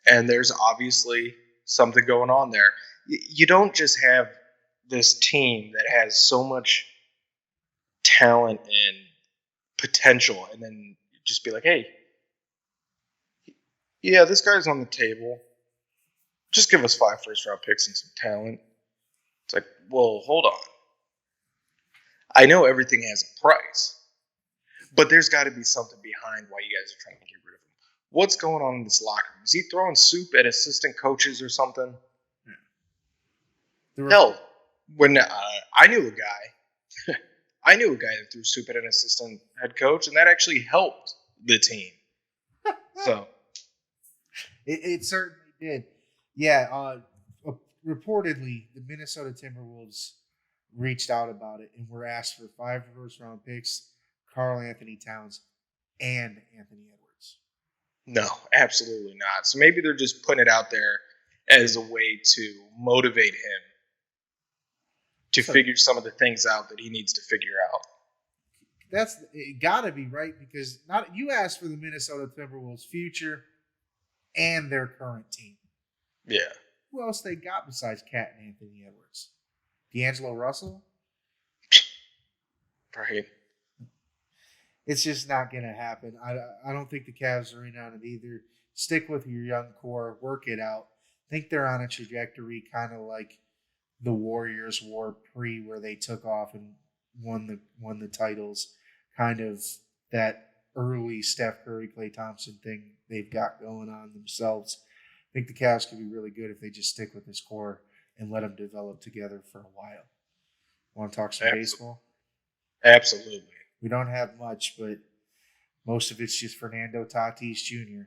And there's obviously something going on there. You don't just have this team that has so much talent and potential and then just be like, hey, yeah, this guy's on the table. Just give us 5 first-round picks and some talent. It's like, well, hold on. I know everything has a price, but there's got to be something behind why you guys are trying to get rid of him. What's going on in this locker room? Is he throwing soup at assistant coaches or something? Hell, when I knew a guy, that threw soup at an assistant head coach, and that actually helped the team. So it certainly did. Yeah, reportedly, the Minnesota Timberwolves reached out about it and were asked for 5 first-round picks, Karl Anthony Towns, and Anthony Edwards. No, absolutely not. So maybe they're just putting it out there as a way to motivate him to figure some of the things out that he needs to figure out. That's got to be right, because you asked for the Minnesota Timberwolves' future and their current team. Yeah. Who else they got besides Cat and Anthony Edwards? D'Angelo Russell? Right. It's just not going to happen. I don't think the Cavs are in on it either. Stick with your young core. Work it out. I think they're on a trajectory kind of like the Warriors were where they took off and won the titles. Kind of that early Steph Curry, Klay Thompson thing they've got going on themselves. I think the Cavs could be really good if they just stick with this core and let them develop together for a while. Want to talk some baseball? Absolutely. We don't have much, but most of it's just Fernando Tatis Jr.,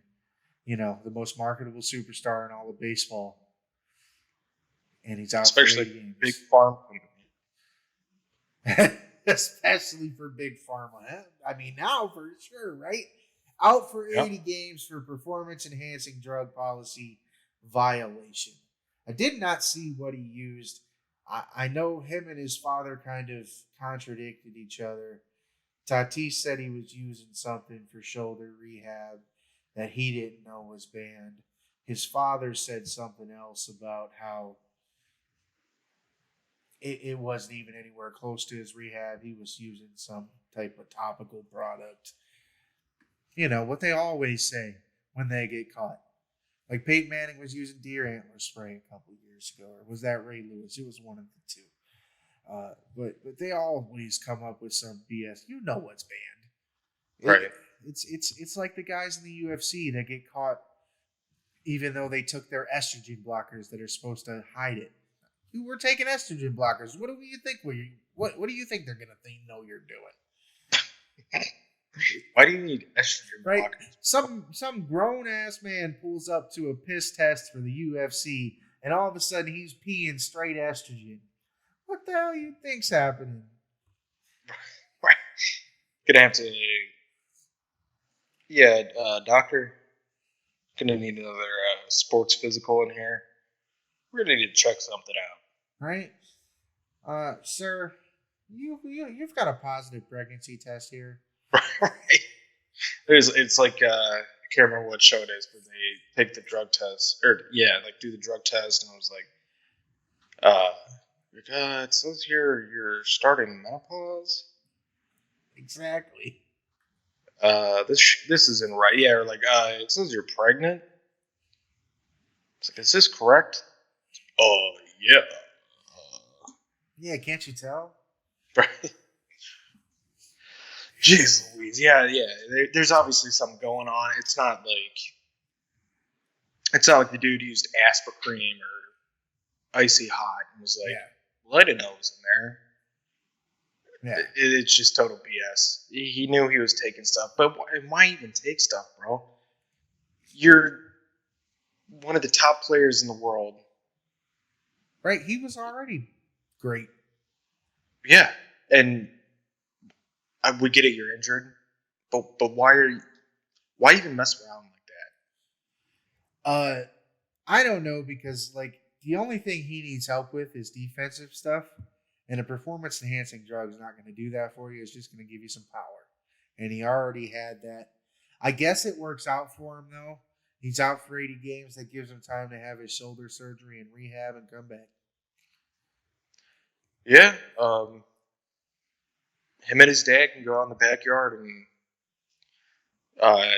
the most marketable superstar in all of baseball. And he's out especially for 8 games. Big Farm Company. Especially for Big Pharma. I mean, now for sure, right? Out for 80 games for performance-enhancing drug policy violation. I did not see what he used. I know him and his father kind of contradicted each other. Tatis said he was using something for shoulder rehab that he didn't know was banned. His father said something else about how it wasn't even anywhere close to his rehab. He was using some type of topical product. What they always say when they get caught. Like Peyton Manning was using deer antler spray a couple years ago. Or was that Ray Lewis? It was one of the two. But they always come up with some BS. You know what's banned. Right. It's like the guys in the UFC that get caught even though they took their estrogen blockers that are supposed to hide it. You were taking estrogen blockers. What do you think? What do you think they're gonna know you're doing? Why do you need estrogen blockers? Some grown ass man pulls up to a piss test for the UFC, and all of a sudden he's peeing straight estrogen. What the hell you think's happening? Right. Gonna have to. Yeah, doctor. Gonna need another sports physical in here. We're gonna need to check something out. Right. Sir, you've got a positive pregnancy test here. Right. It's like I can't remember what show it is, but they take the drug test or do the drug test, and I was it says here you're starting menopause. Exactly. This isn't right. Yeah, or it says you're pregnant. It's like, is this correct? Oh yeah. Yeah, can't you tell? Right. Jeez Louise. Yeah. There's obviously something going on. It's not like the dude used Aspercream or Icy Hot and was like, well, I didn't know it was in there. Yeah. It's just total BS. He knew he was taking stuff, but why even take stuff, bro? You're one of the top players in the world. Right, he was already great. Yeah, and I would get it. You're injured, but why even mess around like that? I don't know, because the only thing he needs help with is defensive stuff, and a performance enhancing drug is not going to do that for you. It's just going to give you some power, and he already had that. I guess it works out for him though. He's out for 80 games. That gives him time to have his shoulder surgery and rehab and come back. Yeah. Him and his dad can go out in the backyard and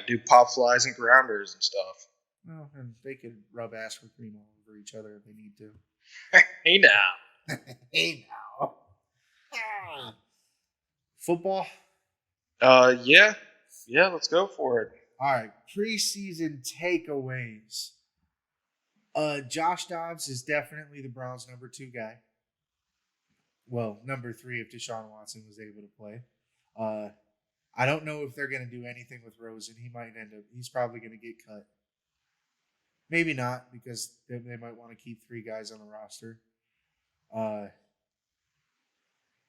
do pop flies and grounders and stuff. Well, and they could rub Aspercream all over each other if they need to. Hey now. Hey now. Football? Yeah. Yeah, let's go for it. All right, preseason takeaways. Josh Dobbs is definitely the Browns' number 2 guy. Well, number 3 if Deshaun Watson was able to play. I don't know if they're going to do anything with Rosen. He's probably going to get cut. Maybe not, because they might want to keep 3 guys on the roster.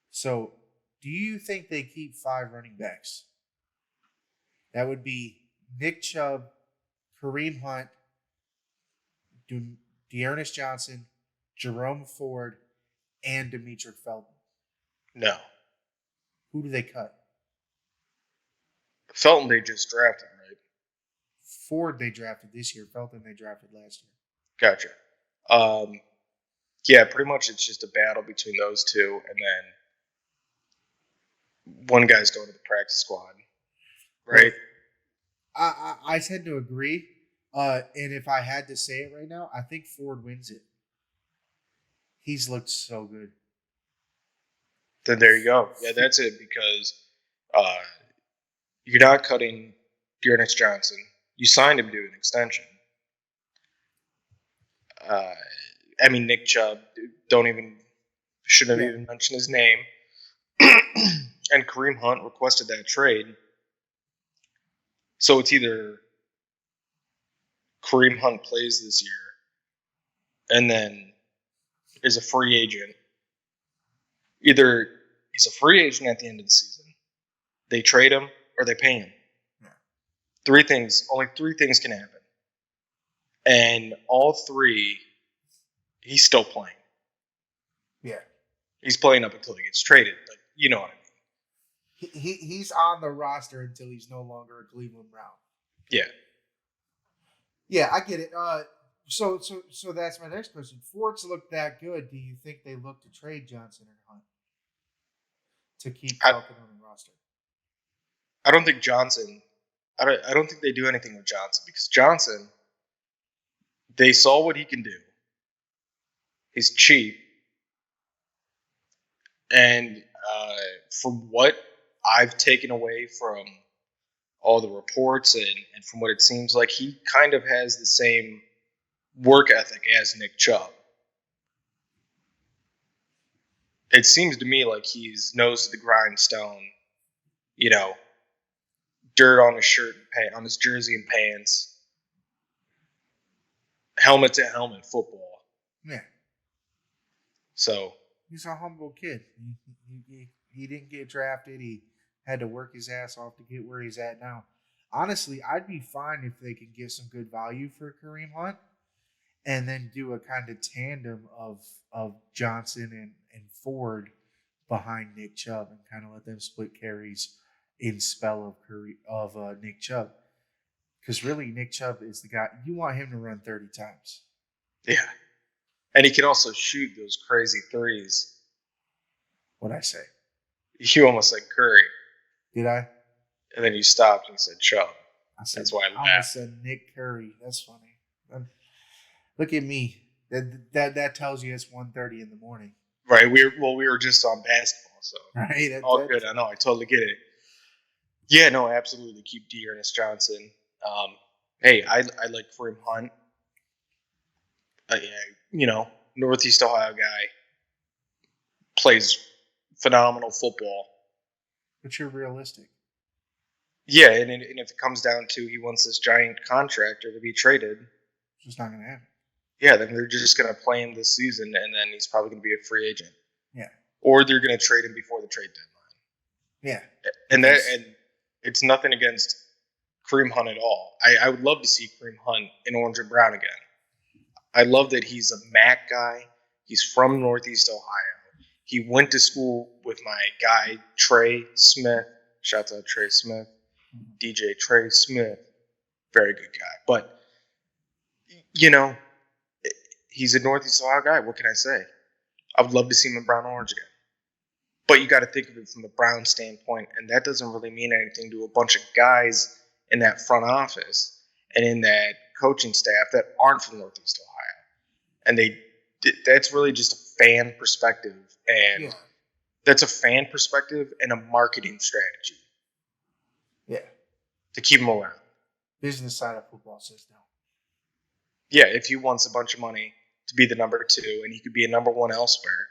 So, do you think they keep 5 running backs? That would be Nick Chubb, Kareem Hunt, Dearness Johnson, Jerome Ford, and Demetric Felton. No. Who do they cut? Felton they just drafted, right? Ford they drafted this year. Felton they drafted last year. Gotcha. Yeah, pretty much it's just a battle between those two, and then one guy's going to the practice squad, right? I tend to agree. And if I had to say it right now, I think Ford wins it. He's looked so good. Then there you go. Yeah, that's it, because you're not cutting Dearness Johnson. You signed him to an extension. Nick Chubb, shouldn't have even mentioned his name. And Kareem Hunt requested that trade. So it's either Kareem Hunt plays this year and then is a free agent. Either he's a free agent at the end of the season, they trade him, or they pay him. Yeah. Only three things can happen. And all 3, he's still playing. Yeah. He's playing up until he gets traded. You know what I mean. He's on the roster until he's no longer a Cleveland Brown. Yeah. Yeah, I get it. So that's my next question. Ford's looked that good. Do you think they look to trade Johnson or Hunt to keep Falcon on the roster? I don't think Johnson. I don't think they do anything with Johnson, because Johnson, they saw what he can do. He's cheap, and from what I've taken away from all the reports and from what it seems like, he kind of has the same work ethic as Nick Chubb. It seems to me like he's nose to the grindstone, dirt on his shirt and pants, on his jersey and pants, helmet to helmet football. Yeah. So he's a humble kid. He didn't get drafted. He had to work his ass off to get where he's at now. Honestly, I'd be fine if they could get some good value for Kareem Hunt and then do a kind of tandem of Johnson and Ford behind Nick Chubb and kind of let them split carries in spell of Nick Chubb. Because really, Nick Chubb is the guy. You want him to run 30 times. Yeah. And he can also shoot those crazy threes. What'd I say? You almost said Curry. Did I? And then you stopped and said Chubb. That's why I almost said Nick Curry. That's funny. Look at me. That tells you it's 1:30 in the morning. Right. We were just on basketball, so right. All good. I know. I totally get it. Yeah. No. Absolutely. Keep Dearness Johnson. Hey, I like Kareem Hunt. Northeast Ohio guy, plays phenomenal football. But you're realistic. Yeah, and if it comes down to he wants this giant contract or to be traded, it's just not going to happen. Yeah, then they're just going to play him this season, and then he's probably going to be a free agent. Yeah. Or they're going to trade him before the trade deadline. Yeah. And it's nothing against Kareem Hunt at all. I would love to see Kareem Hunt in orange and brown again. I love that he's a MAC guy. He's from Northeast Ohio. He went to school with my guy, Trey Smith. Shouts out Trey Smith. DJ Trey Smith. Very good guy. But, he's a Northeast Ohio guy. What can I say? I would love to see him in brown and orange again. But you got to think of it from the Brown standpoint, and that doesn't really mean anything to a bunch of guys in that front office and in that coaching staff that aren't from Northeast Ohio. And that's really just a fan perspective, and that's a fan perspective and a marketing strategy. Yeah. To keep them around. Business side of football says no. Yeah, if he wants a bunch of money to be the number 2 and he could be a number 1 elsewhere,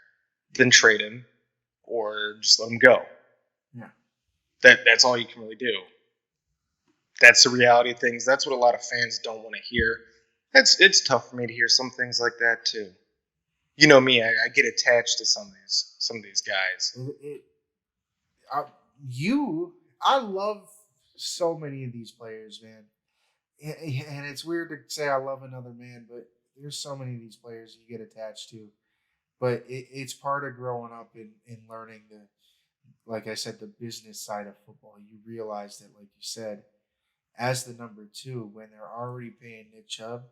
then trade him or just let him go. Yeah. That's all you can really do. That's the reality of things. That's what a lot of fans don't want to hear. It's tough for me to hear some things like that too. You know me, I get attached to some of these guys. I love so many of these players, man. And it's weird to say I love another man, but there's so many of these players you get attached to. But it's part of growing up and learning like I said, the business side of football. You realize that, like you said, as the number 2, when they're already paying Nick Chubb,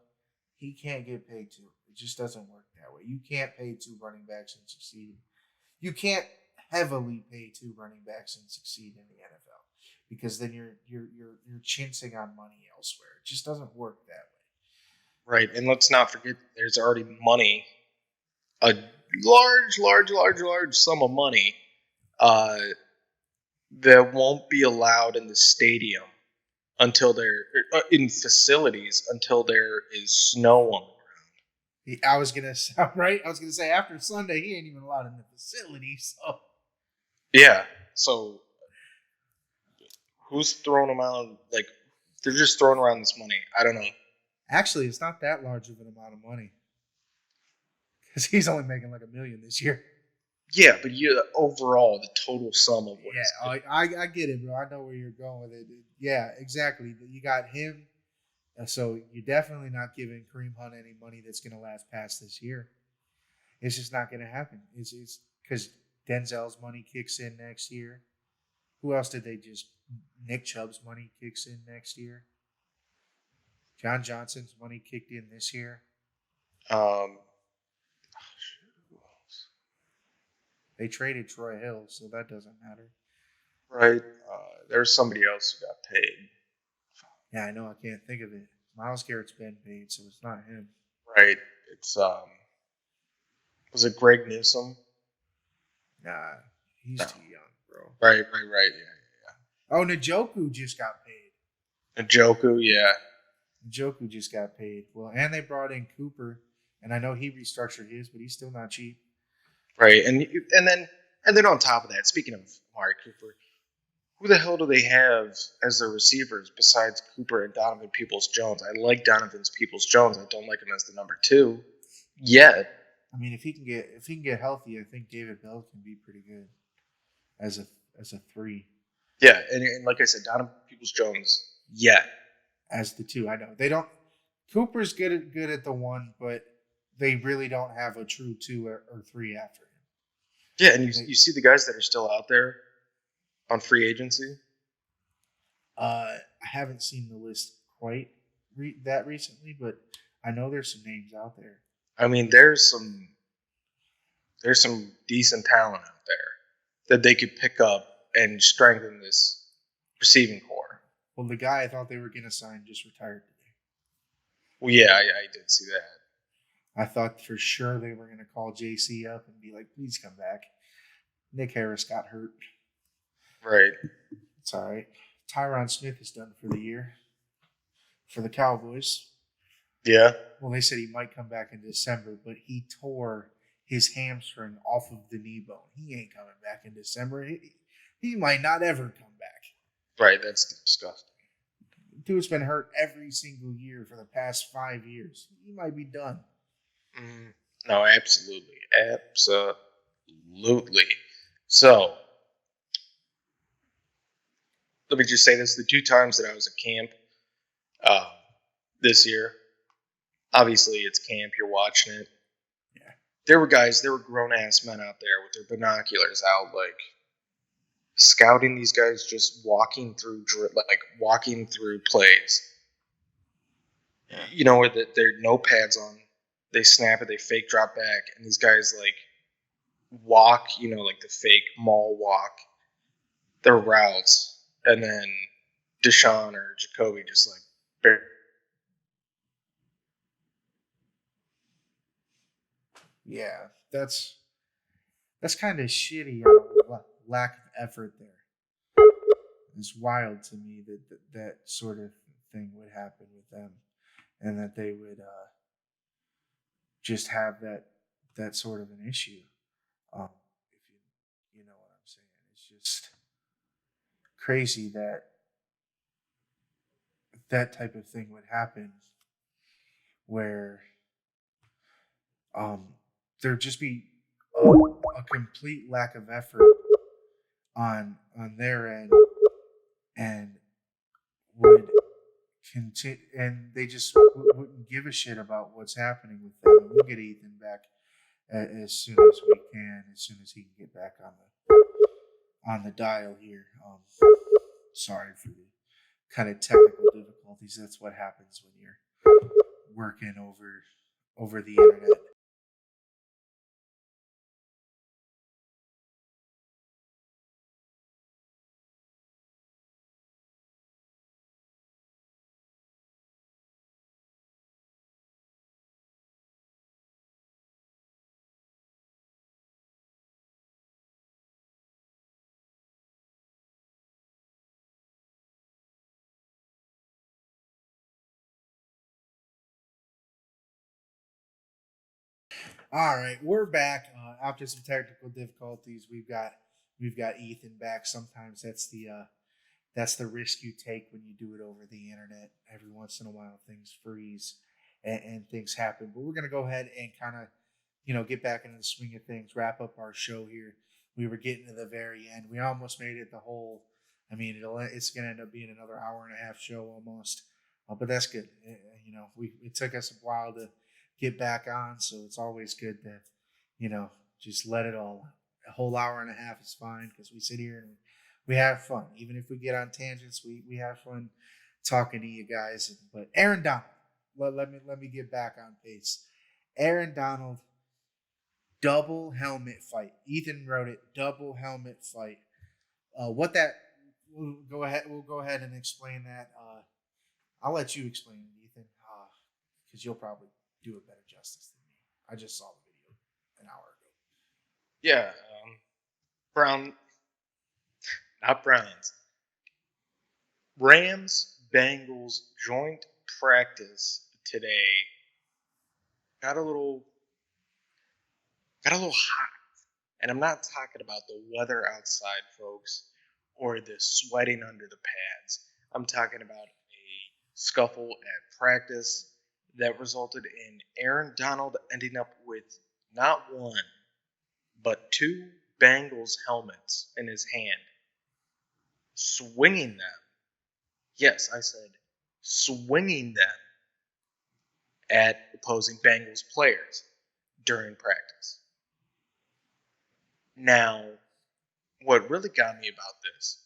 he can't get paid 2. It just doesn't work that way. You can't pay 2 running backs and succeed. You can't heavily pay 2 running backs and succeed in the NFL because then you're chincing on money elsewhere. It just doesn't work that way. Right, and let's not forget there's already money, a large sum of money that won't be allowed in the stadium until they're in facilities until there is snow on the ground. I was gonna say after Sunday he ain't even allowed in the facility. So yeah, so who's throwing them out? Like they're just throwing around this money. I don't know. Actually, it's not that large of an amount of money because he's only making like $1 million this year. Yeah, but overall, the total sum of what? Yeah, I get it, bro. I know where you're going with it. Yeah, exactly. You got him, so you're definitely not giving Kareem Hunt any money that's going to last past this year. It's just not going to happen. It's because Denzel's money kicks in next year. Who else did they just? Nick Chubb's money kicks in next year. John Johnson's money kicked in this year. They traded Troy Hill, so that doesn't matter. Right. There's somebody else who got paid. Yeah, I know. I can't think of it. Myles Garrett's been paid, so it's not him. Right. It's was it Greg Newsome? Nah, he's too young, bro. Right. Yeah. Oh, Njoku just got paid. Njoku, yeah. Njoku just got paid. Well, and they brought in Cooper, and I know he restructured his, but he's still not cheap. Right, and then on top of that, speaking of Amari Cooper, who the hell do they have as their receivers besides Cooper and Donovan Peoples-Jones? I like Donovan Peoples-Jones. I don't like him as the number 2 yet. I mean, if he can get healthy, I think David Bell can be pretty good as a 3. Yeah, and like I said, Donovan Peoples-Jones, yeah. As the 2, I know they don't. Cooper's good at the 1, but they really don't have a true 2 or 3 after him. Yeah, and you see the guys that are still out there on free agency. I haven't seen the list quite that recently, but I know there's some names out there. I mean, there's some decent talent out there that they could pick up and strengthen this receiving core. Well, the guy I thought they were going to sign just retired today. Well, yeah, I did see that. I thought for sure they were going to call JC up and be like, please come back. Nick Harris got hurt. Right. It's all right. Tyron Smith is done for the year for the Cowboys. Yeah. Well, they said he might come back in December, but he tore his hamstring off of the knee bone. He ain't coming back in December. He might not ever come back. Right, that's disgusting. Dude's been hurt every single year for the past 5 years. He might be done. No, absolutely. Absolutely. So, let me just say this. The 2 times that I was at camp this year, obviously it's camp, you're watching it. Yeah. There were grown-ass men out there with their binoculars out, like, scouting these guys, just walking through plays. Yeah. You know, where there are no pads on. They snap it, they fake drop back, and these guys, like, walk, you know, like the fake mall walk, their routes, and then Deshaun or Jacoby just, like, yeah, that's kind of shitty. Lack of effort there. It's wild to me that sort of thing would happen with them, and that they would just have that sort of an issue. If you know what I'm saying, it's just crazy that type of thing would happen, where there'd just be a complete lack of effort on their end, and would continue, and they just wouldn't give a shit about what's happening with them. And we'll get Ethan back as soon as we can, as soon as he can get back on the dial here. Sorry for the kind of technical difficulties. That's what happens when you're working over the internet. All right, we're back after some technical difficulties. We've got Ethan back. Sometimes that's the risk you take when you do it over the internet. Every once in a while, things freeze and things happen. But we're gonna go ahead and kind of get back into the swing of things. Wrap up our show here. We were getting to the very end. We almost made it the whole. I mean, it's gonna end up being another hour and a half show almost. But that's good. It took us a while to get back on, so it's always good to just let it all out. A whole hour and a half is fine, because we sit here and we have fun. Even if we get on tangents, we have fun talking to you guys. But Aaron Donald, let me get back on pace. Aaron Donald, double helmet fight. Ethan wrote it, double helmet fight. We'll go ahead and explain that. I'll let you explain it, Ethan, because you'll probably do it better justice than me. I just saw the video an hour ago. Yeah, not Browns. Rams Bengals joint practice today got a little hot. And I'm not talking about the weather outside, folks, or the sweating under the pads. I'm talking about a scuffle at practice that resulted in Aaron Donald ending up with not one, but 2 Bengals helmets in his hand, swinging them. Yes, I said swinging them at opposing Bengals players during practice. Now, what really got me about this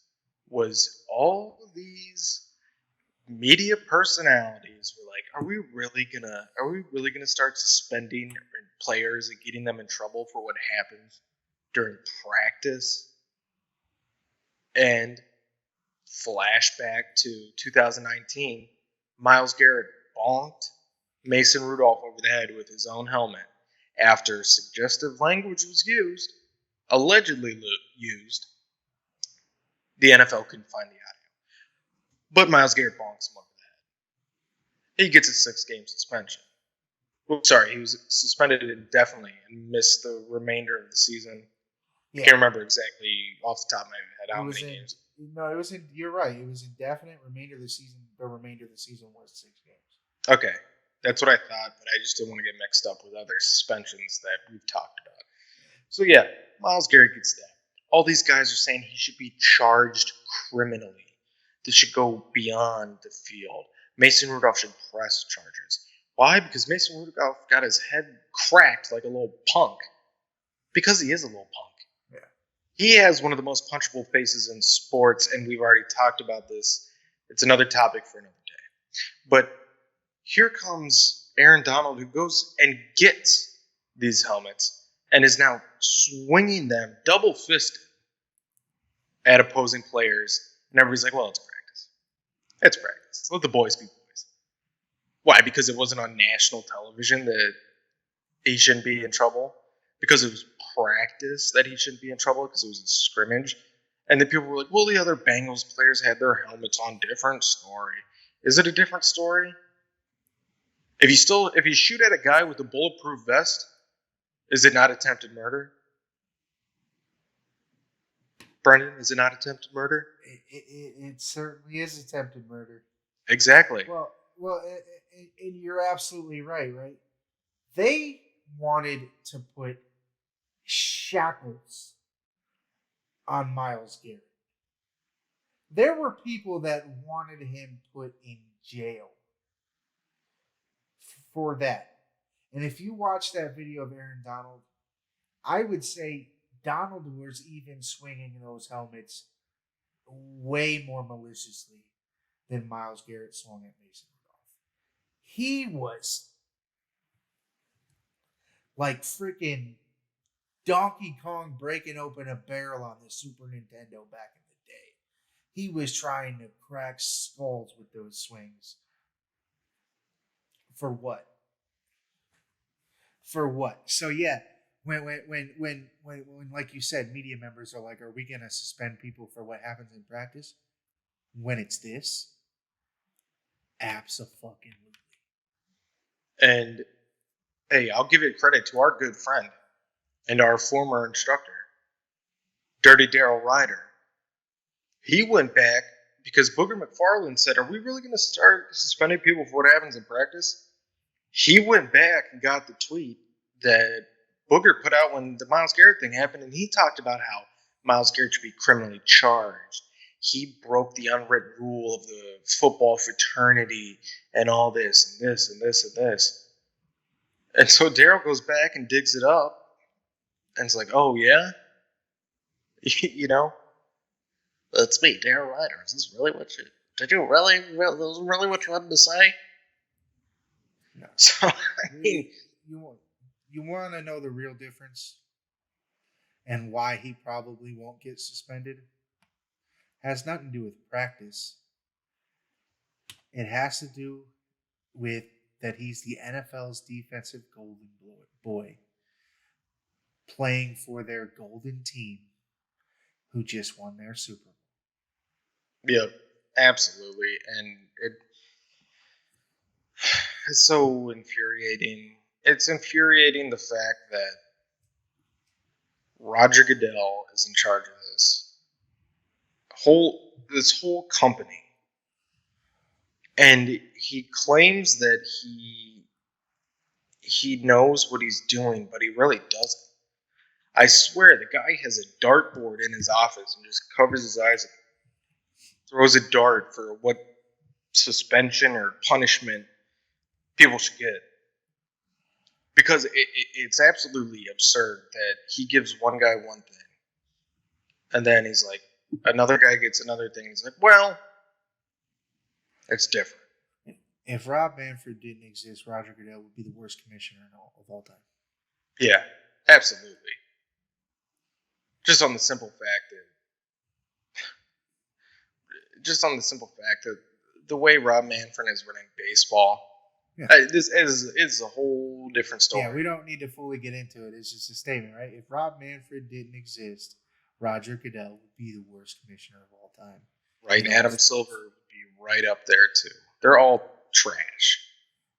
was all these media personalities were like, are we really gonna start suspending players and getting them in trouble for what happens during practice? And flashback to 2019, Myles Garrett bonked Mason Rudolph over the head with his own helmet after suggestive language was used, allegedly used. The NFL couldn't find the audio. But Myles Garrett bonks him over the head. He gets a 6-game suspension. He was suspended indefinitely and missed the remainder of the season. Yeah. I can't remember exactly off the top of my head how many games. No, it was in. You're right. It was indefinite. Remainder of the season. The remainder of the season was 6 games. Okay, that's what I thought, but I just didn't want to get mixed up with other suspensions that we've talked about. So yeah, Myles Garrett gets that. All these guys are saying he should be charged criminally. This should go beyond the field. Mason Rudolph should press charges. Why? Because Mason Rudolph got his head cracked like a little punk. Because he is a little punk. He has one of the most punchable faces in sports, and we've already talked about this. It's another topic for another day. But here comes Aaron Donald, who goes and gets these helmets and is now swinging them double-fisted at opposing players. And everybody's like, well, it's practice. It's practice. Let the boys be boys. Why? Because it wasn't on national television that he shouldn't be in trouble? Because it was practice that he shouldn't be in trouble because it was a scrimmage. And then people were like, well, the other Bengals players had their helmets on. Different story. Is it a different story? If you shoot at a guy with a bulletproof vest, is it not attempted murder? Brendan, is it not attempted murder? It certainly is attempted murder. Exactly. Well, and you're absolutely right? They wanted to put shackles on Myles Garrett. There were people that wanted him put in jail for that. And if you watch that video of Aaron Donald, I would say Donald was even swinging those helmets way more maliciously than Myles Garrett swung at Mason Rudolph. He was like freaking Donkey Kong breaking open a barrel on the Super Nintendo back in the day. He was trying to crack skulls with those swings. For what? So yeah, when like you said, media members are like, are we gonna suspend people for what happens in practice? When it's this? Abso-fucking-lutely. And hey, I'll give it credit to our good friend and our former instructor, Dirty Daryl Ryder. He went back because Booger McFarland said, are we really going to start suspending people for what happens in practice? He went back and got the tweet that Booger put out when the Myles Garrett thing happened, and he talked about how Myles Garrett should be criminally charged. He broke the unwritten rule of the football fraternity and all this and this and this and this. And so Daryl goes back and digs it up. And it's like, oh, yeah? You know? It's me, Daryl Ryder. Is this really what you... Did you really what you wanted to say? No. So, I mean... You want to know the real difference? And why he probably won't get suspended? Has nothing to do with practice. It has to do with that he's the NFL's defensive golden boy. Playing for their golden team who just won their Super Bowl. Yeah, absolutely. And it's so infuriating. It's infuriating the fact that Roger Goodell is in charge of this whole company. And he claims that he knows what he's doing, but he really doesn't. I swear, the guy has a dartboard in his office and just covers his eyes and throws a dart for what suspension or punishment people should get. Because it's absolutely absurd that he gives one guy one thing And then he's like, another guy gets another thing. He's like, well, it's different. If Rob Manfred didn't exist, Roger Goodell would be the worst commissioner of all time. Yeah, absolutely. Just on the simple fact that the way Rob Manfred is running baseball, this is a whole different story. Yeah, we don't need to fully get into it. It's just a statement, right? If Rob Manfred didn't exist, Roger Goodell would be the worst commissioner of all time. Right, and Adam Silver would be right up there too. They're all trash.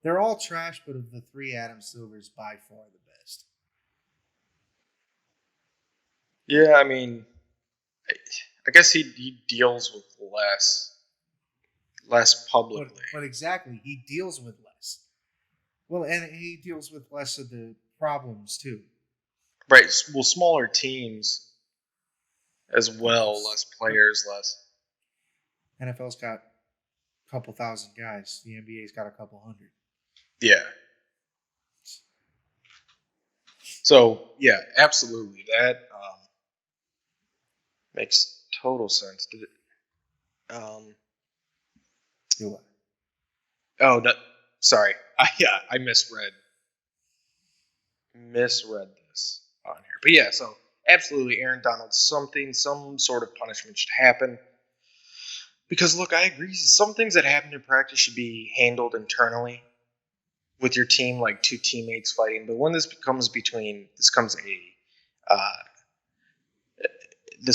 They're all trash, but of the three, Adam Silver's by far the best. Yeah, I mean, I guess he deals with less publicly. But exactly, he deals with less. Well, and he deals with less of the problems too. Right. Well, smaller teams as well, less players, less. NFL's got a couple thousand guys. The NBA's got a couple hundred. Yeah. So, yeah, absolutely. That makes total sense. Did it? Do what? Oh, no, sorry. I misread this on here. But yeah, so absolutely, Aaron Donald, some sort of punishment should happen. Because look, I agree. Some things that happen in practice should be handled internally with your team, like two teammates fighting. But when this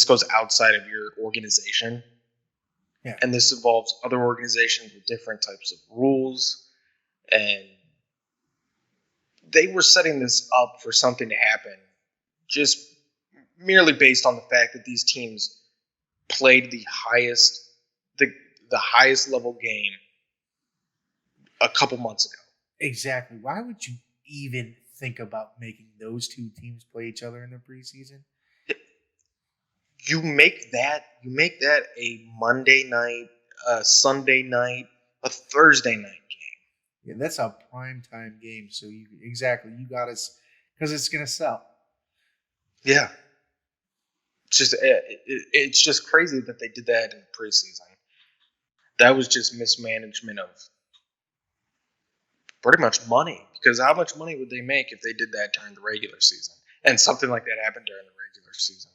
goes outside of your organization. Yeah. And this involves other organizations with different types of rules. And they were setting this up for something to happen just merely based on the fact that these teams played the highest level game a couple months ago. Exactly. Why would you even think about making those two teams play each other in the preseason? You make that a Monday night, a Sunday night, a Thursday night game. Yeah, that's a prime time game. So you got us because it's gonna sell. Yeah, it's just crazy that they did that in the preseason. That was just mismanagement of pretty much money. Because how much money would they make if they did that during the regular season? And something like that happened during the regular season.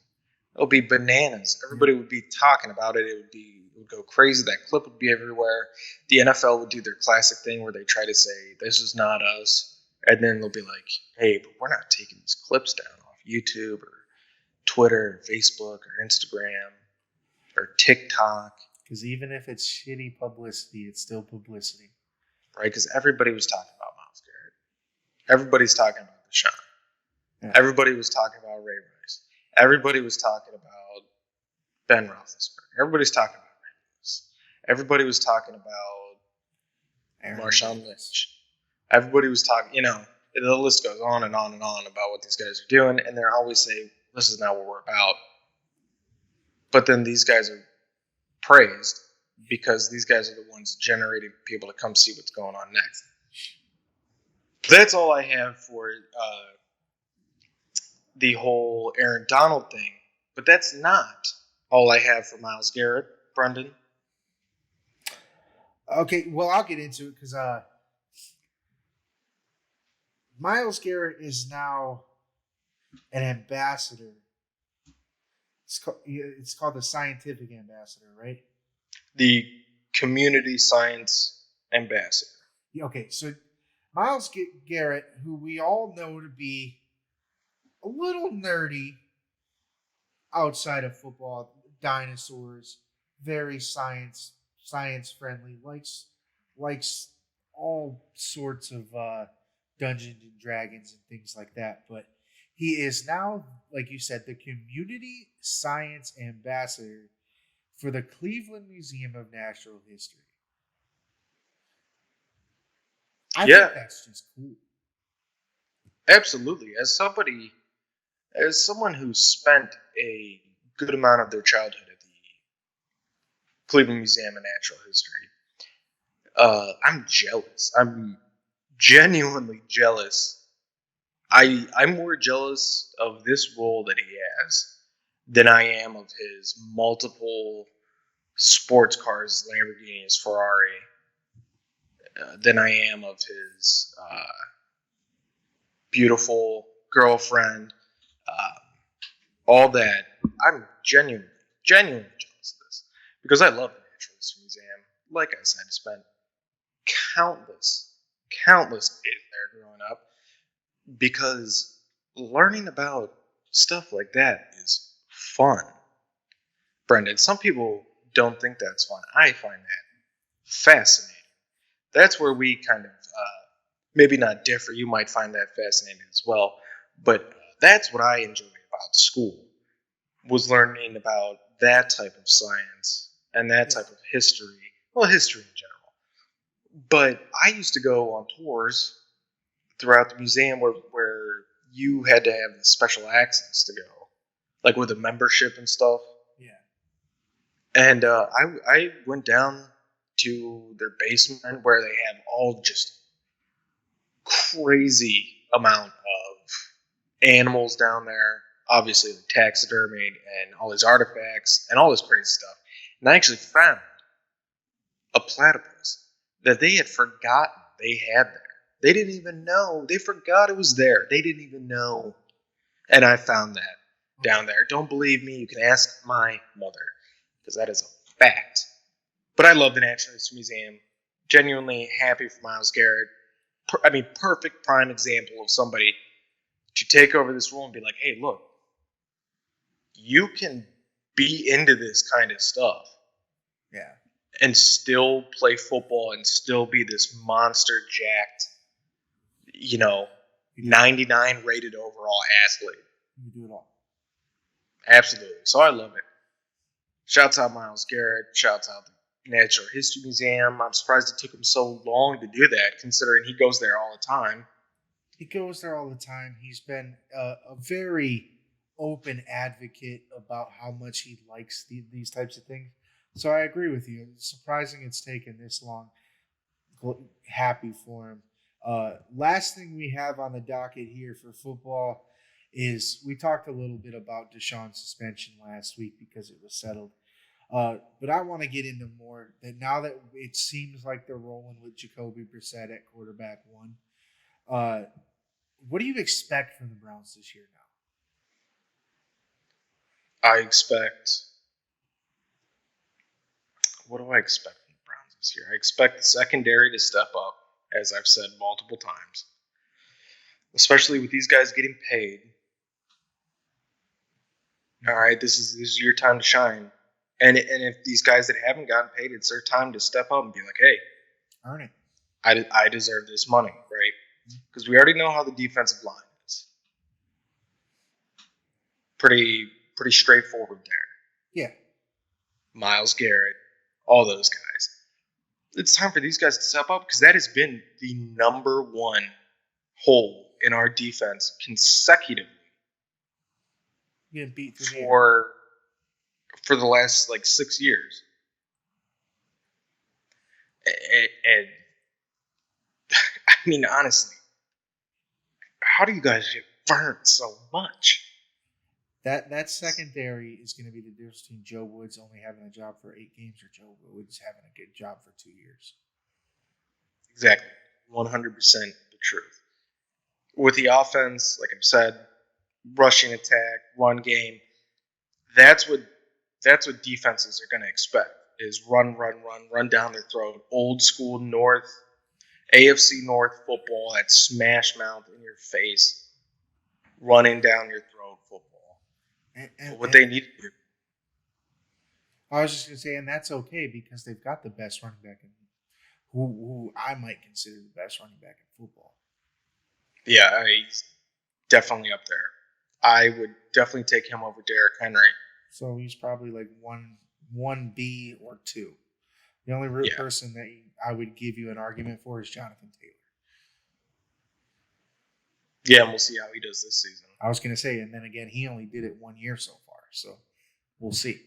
It would be bananas. Everybody would be talking about it. It would go crazy. That clip would be everywhere. The NFL would do their classic thing where they try to say, this is not us. And then they'll be like, hey, but we're not taking these clips down off YouTube or Twitter or Facebook or Instagram or TikTok. Because even if it's shitty publicity, it's still publicity. Right? Because everybody was talking about Myles Garrett. Everybody's talking about Deshaun. Yeah. Everybody was talking about Ray Rice. Everybody was talking about Ben Roethlisberger. Everybody's talking about Ray Lewis. Everybody was talking about Marshawn Lynch. Everybody was talking, the list goes on and on and on about what these guys are doing, and they're always saying, this is not what we're about. But then these guys are praised because these guys are the ones generating people to come see what's going on next. That's all I have for the whole Aaron Donald thing. But that's not all I have for Myles Garrett, Brendan. Okay, well, I'll get into it because Myles Garrett is now an ambassador. It's called the scientific ambassador, right? The community science ambassador. Okay, so Myles Garrett, who we all know to be a little nerdy outside of football, dinosaurs, very science friendly, likes all sorts of Dungeons and Dragons and things like that. But he is now, like you said, the community science ambassador for the Cleveland Museum of Natural History. I think that's just cool. Absolutely. As someone who spent a good amount of their childhood at the Cleveland Museum of Natural History, I'm jealous. I'm genuinely jealous. I'm more jealous of this role that he has than I am of his multiple sports cars, Lamborghinis, Ferrari, than I am of his beautiful girlfriend, all that. I'm genuinely jealous of this because I love the Natural History Museum. Like I said, I spent countless days there growing up because learning about stuff like that is fun. Brendan, some people don't think that's fun. I find that fascinating. That's where we kind of maybe not differ. You might find that fascinating as well, but that's what I enjoy about school was learning about that type of science and that type of history. Well, history in general. But I used to go on tours throughout the museum where you had to have the special access to go, like with a membership and stuff. Yeah. And I went down to their basement where they have all just crazy amount of animals down there. Obviously, like taxidermied and all these artifacts and all this crazy stuff. And I actually found a platypus that they had forgotten they had there. They didn't even know. They forgot it was there. They didn't even know. And I found that down there. Don't believe me? You can ask my mother because that is a fact. But I love the Natural History Museum. Genuinely happy for Myles Garrett. Perfect prime example of somebody to take over this role and be like, hey, look, you can be into this kind of stuff. Yeah. And still play football and still be this monster jacked, 99 rated overall athlete. You do it all. Absolutely. So I love it. Shouts out Myles Garrett. Shouts out the Natural History Museum. I'm surprised it took him so long to do that, considering he goes there all the time. He goes there all the time. He's been a very open advocate about how much he likes these types of things. So I agree with you. It's surprising it's taken this long. Happy for him. Last thing we have on the docket here for football is we talked a little bit about Deshaun's suspension last week because it was settled. But I want to get into more that now that it seems like they're rolling with Jacoby Brissett at quarterback one. What do you expect from the Browns this year now? What do I expect from the Browns this year? I expect the secondary to step up, as I've said multiple times, especially with these guys getting paid. All right, this is your time to shine. And if these guys that haven't gotten paid, it's their time to step up and be like, hey, earn it. I deserve this money, right? Because we already know how the defensive line is. Pretty straightforward there. Yeah. Myles Garrett, all those guys. It's time for these guys to step up because that has been the number one hole in our defense consecutively. Getting beat for the last 6 years. And honestly, how do you guys get burnt so much? That secondary is going to be the difference between Joe Woods only having a job for 8 games or Joe Woods having a good job for 2 years. Exactly. 100% the truth. With the offense, like I've said, rushing attack, run game, that's what defenses are going to expect is run down their throat. Old school AFC North football, that smash mouth in your face, running down your throat football. They need to do. I was just going to say, and that's okay because they've got the best running back who I might consider the best running back in football. Yeah, he's definitely up there. I would definitely take him over Derrick Henry. So he's probably like 1B or 2. The only person that I would give you an argument for is Jonathan Taylor. Yeah, and we'll see how he does this season. I was going to say, and then again, he only did it 1 year so far, so we'll see.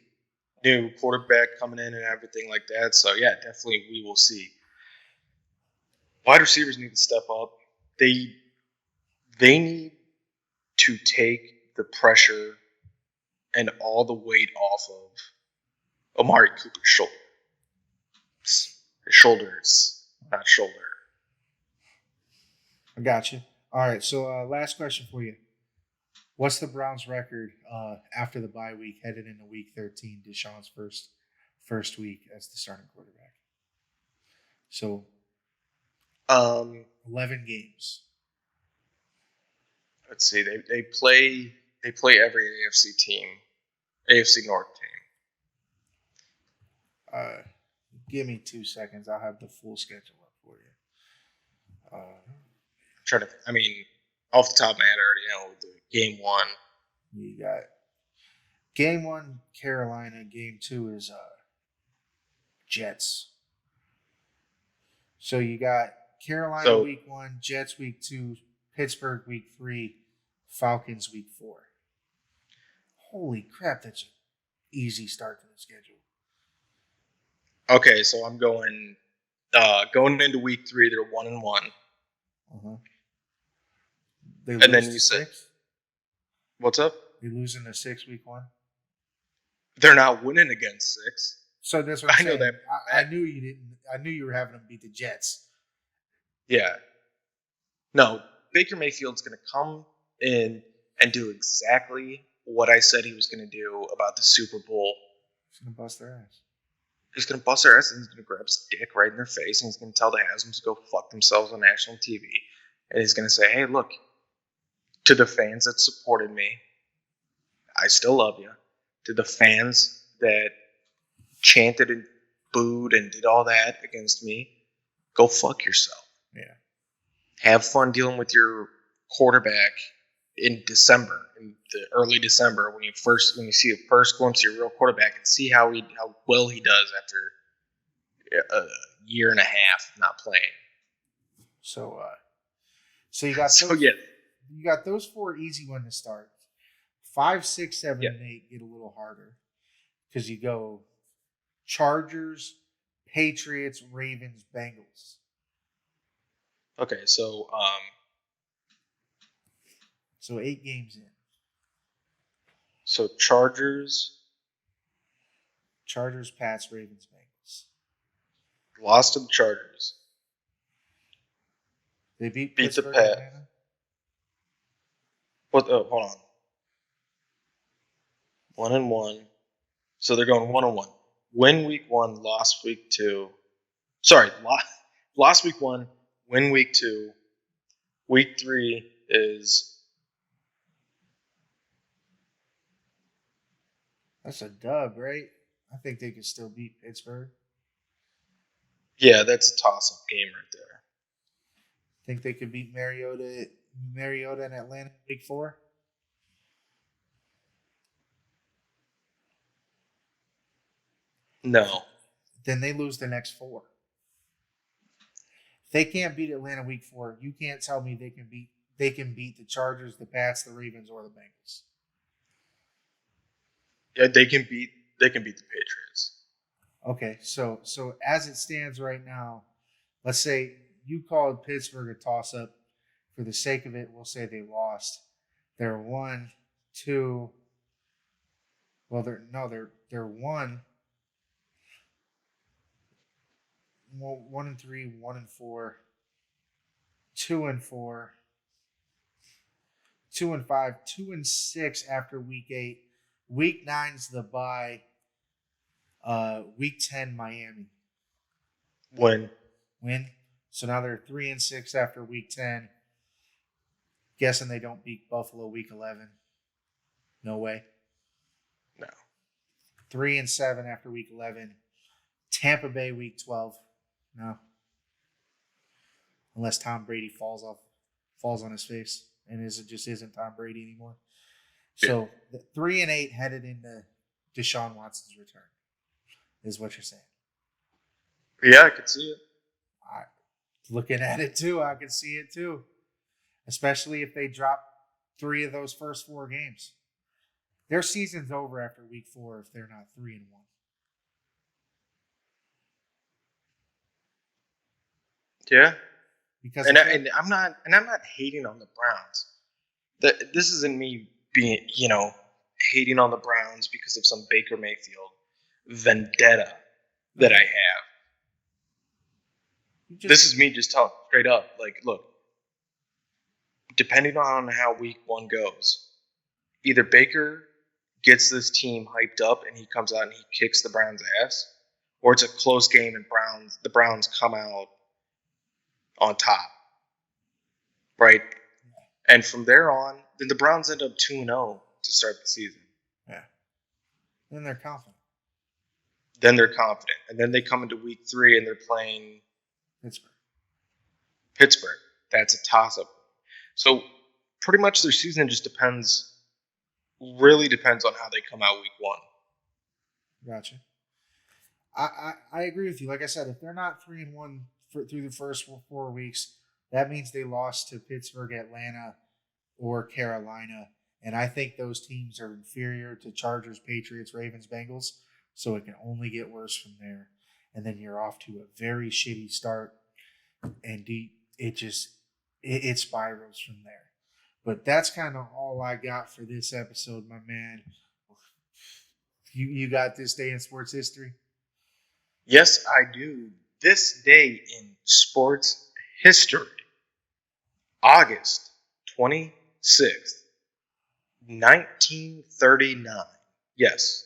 New quarterback coming in and everything like that, so yeah, definitely we will see. Wide receivers need to step up. They need to take the pressure and all the weight off of Amari Cooper's shoulder. His shoulders, not shoulder. I got you. All right, so last question for you. What's the Browns' record after the bye week, headed into Week 13, Deshaun's first week as the starting quarterback? So, 11 games. Let's see. They play every AFC North team. Give me 2 seconds. I'll have the full schedule up for you. Off the top of my head, I already know the game 1. You got game 1, Carolina. Game 2 is Jets. So you got Carolina week 1, Jets week 2, Pittsburgh week 3, Falcons week 4. Holy crap, that's an easy start to the schedule. Okay, so I'm going into week 3. They're 1-1. Uh-huh. And then you said, what's up? They losing the 6 week 1. They're not winning against 6. So that's what I'm saying. know that. I knew you didn't. I knew you were having them beat the Jets. Yeah. No, Baker Mayfield's going to come in and do exactly what I said he was going to do about the Super Bowl. He's going to bust their ass. He's going to bust their ass, and he's going to grab his dick right in their face, and he's going to tell the Hasms to go fuck themselves on national TV. And he's going to say, hey, look, to the fans that supported me, I still love you. To the fans that chanted and booed and did all that against me, go fuck yourself. Yeah. Have fun dealing with your quarterback in December, in the early December, when you see a first glimpse of your real quarterback, and see how well he does after a year and a half not playing. So you got you got those 4 easy ones to start. 5, 6, 7, and 8 get a little harder because you go Chargers, Patriots, Ravens, Bengals. Okay, so 8 games in. So Chargers, Pats, Ravens, Bengals. Lost to the Chargers. They beat the Pats. Hold on. 1-1. So they're going 1-1. Win week 1, lost week 2. Sorry, lost week 1, win week 2. Week 3 is. That's a dub, right? I think they could still beat Pittsburgh. Yeah, that's a toss-up game right there. Think they could beat Mariota in Atlanta week 4? No. Then they lose the next 4. If they can't beat Atlanta week 4, you can't tell me they can beat the Chargers, the Pats, the Ravens, or the Bengals. Yeah, they can beat the Patriots. Okay, so as it stands right now, let's say you called Pittsburgh a toss-up. For the sake of it, we'll say they lost. They're 1, 2. Well, they're 1. 1-3, 1-4, 2-4, 2-5, 2-6 after week 8. Week 9's the bye. Week 10, Miami. Win. So now they're 3-6 after week 10. Guessing they don't beat Buffalo week 11. No way. No. 3-7 after week 11. Tampa Bay week 12. No. Unless Tom Brady falls on his face and just isn't Tom Brady anymore. So 3-8 headed into Deshaun Watson's return is what you're saying. Yeah, I could see it. Looking at it too, I could see it too. Especially if they drop 3 of those first 4 games. Their season's over after week 4 if they're not 3-1. Yeah, because and I'm not hating on the Browns. This isn't me being hating on the Browns because of some Baker Mayfield vendetta that I have. This is me just telling straight up. Like, look, depending on how week 1 goes, either Baker gets this team hyped up and he comes out and he kicks the Browns' ass, or it's a close game and the Browns come out on top, right? And from there on, then the Browns end up 2-0 to start the season. Yeah. Then they're confident. And then they come into week 3 and they're playing Pittsburgh. That's a toss-up. So pretty much their season just really depends on how they come out week 1. Gotcha. I agree with you. Like I said, if they're not 3-1 through the first 4 weeks, that means they lost to Pittsburgh, Atlanta, or Carolina. And I think those teams are inferior to Chargers, Patriots, Ravens, Bengals. So it can only get worse from there. And then you're off to a very shitty start. And it spirals from there. But that's kind of all I got for this episode, my man. You got this day in sports history? Yes, I do. This day in sports history, August 26th, 1939. Yes,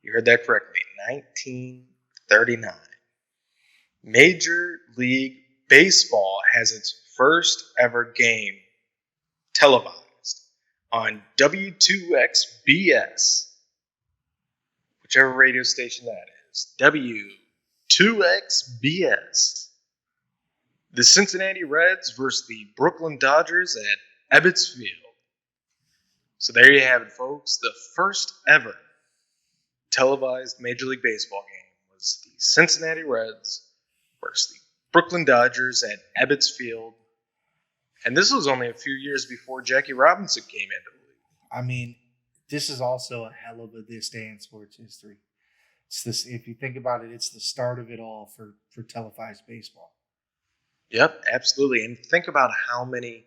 you heard that correctly. 1939. Major League Baseball has its first ever game televised on W2XBS, whichever radio station that is. W2XBS. The Cincinnati Reds versus the Brooklyn Dodgers at Ebbets Field. So there you have it, folks. The first ever televised Major League Baseball game was the Cincinnati Reds versus the Brooklyn Dodgers at Ebbets Field. And this was only a few years before Jackie Robinson came into the league. I mean, this is also a hell of a this day in sports history. It's this, if you think about it, it's the start of it all for televised baseball. Yep, absolutely. And think about how many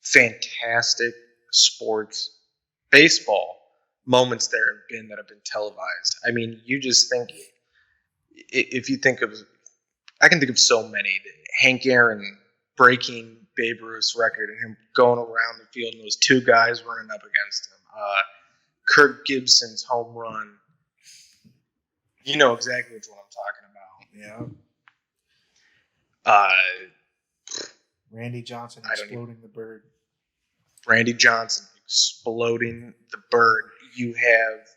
fantastic sports baseball moments there have been that have been televised. I mean, you just think, if you think of, I can think of so many. Hank Aaron breaking Babe Ruth's record and him going around the field and those 2 guys running up against him. Kirk Gibson's home run. You know exactly what I'm talking about. Yeah. Randy Johnson exploding the bird. Randy Johnson exploding the bird. You have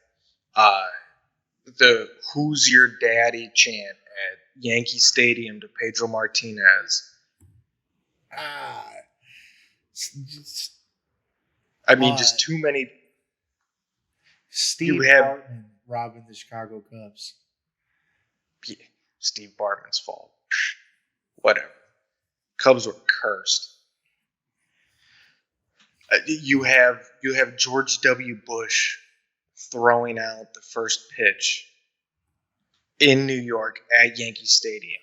the "Who's Your Daddy" chant at Yankee Stadium to Pedro Martinez. Just too many. Steve Bartman robbing the Chicago Cubs. Yeah, Steve Bartman's fault. Whatever. Cubs were cursed. You have George W. Bush throwing out the first pitch in New York at Yankee Stadium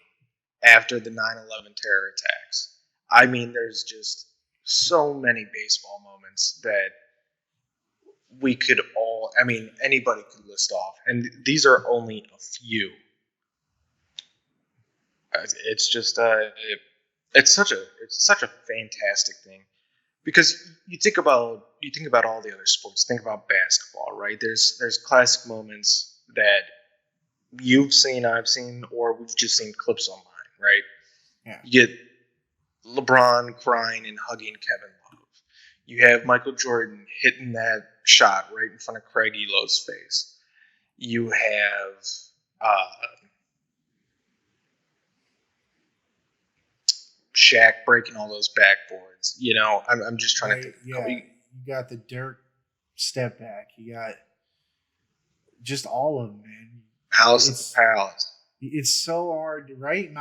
after the 9/11 terror attacks. I mean, there's just so many baseball moments that we could all, anybody could list off. And these are only a few. It's just, it's such a fantastic thing. Because you think about all the other sports. Think about basketball, right? There's classic moments that you've seen, I've seen, or we've just seen clips online, right? Yeah. You get LeBron crying and hugging Kevin Love. You have Michael Jordan hitting that shot right in front of Craig Elo's face. You have Shaq breaking all those backboards. You know, I'm just trying to think. Yeah, you got the Dirk step back. You got just all of them, man. House of the Palace. It's so hard, right?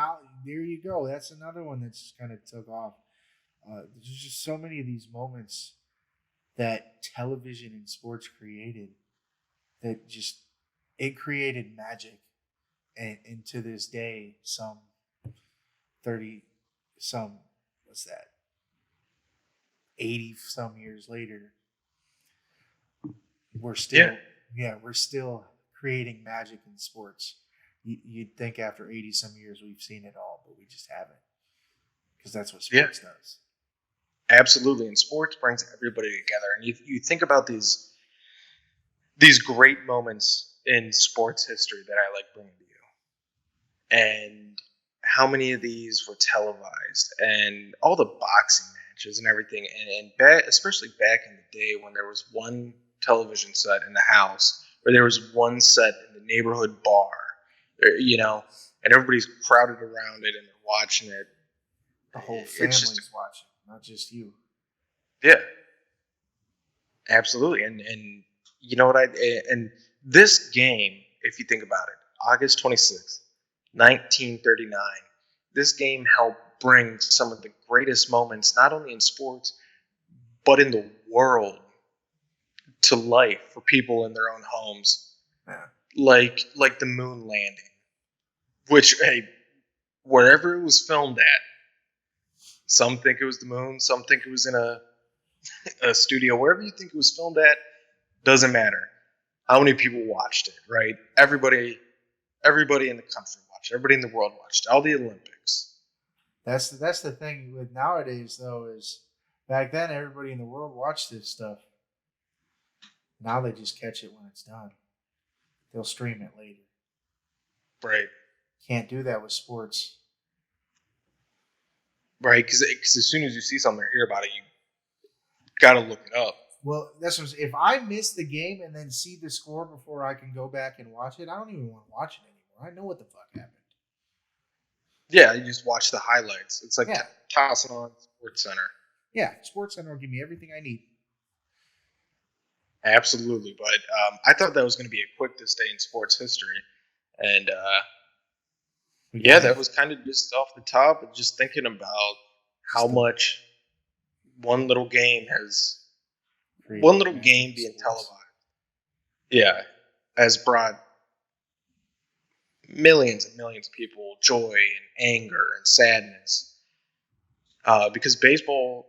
There you go. That's another one that's kind of took off. There's just so many of these moments that television and sports created that just, it created magic. And to this day, some 80 some years later, we're still we're still creating magic in sports. You'd think after 80 some years we've seen it all, but we just haven't, because that's what sports does. Absolutely, and sports brings everybody together. And you think about these great moments in sports history that I like bringing to you, and how many of these were televised, and all the boxing matches and everything, and especially back in the day when there was one television set in the house, or there was one set in the neighborhood bar, and everybody's crowded around it and they're watching it. The whole family's watching, not just you. Yeah, absolutely. And you know what and this game, if you think about it, August 26th, 1939, this game helped bring some of the greatest moments, not only in sports, but in the world, to life for people in their own homes. Yeah. Like the moon landing, which, wherever it was filmed at, some think it was the moon, some think it was in a studio. Wherever you think it was filmed at, doesn't matter. How many people watched it, right? Everybody in the country watched it. Everybody in the world watched it. All the Olympics. That's the thing with nowadays, though, is back then everybody in the world watched this stuff. Now they just catch it when it's done. They'll stream it later. Right. Can't do that with sports. Right, because as soon as you see something or hear about it, you got to look it up. Well, if I miss the game and then see the score before I can go back and watch it, I don't even want to watch it anymore. I know what the fuck happened. Yeah, you just watch the highlights. It's like tossing on Sports Center. Yeah, Sports Center will give me everything I need. Absolutely, but I thought that was going to be a quick this day in sports history, and that was kind of just off the top, and just thinking about how much one little game being televised, has brought millions and millions of people joy and anger and sadness, because baseball.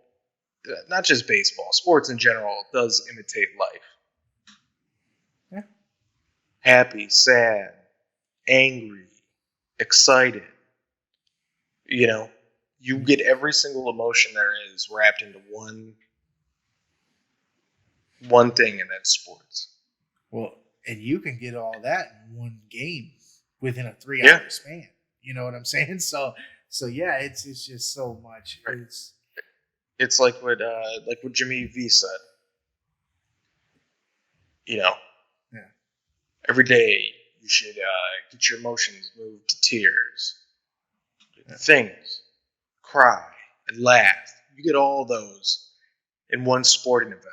Not just baseball, sports in general does imitate life. Yeah. Happy, sad, angry, excited. You get every single emotion there is wrapped into one thing, and that's sports. Well, and you can get all that in one game within a 3-hour span. You know what I'm saying? So yeah, it's just so much. Right. It's like what Jimmy V said. Every day you should get your emotions moved to tears, things, cry, and laugh. You get all those in one sporting event.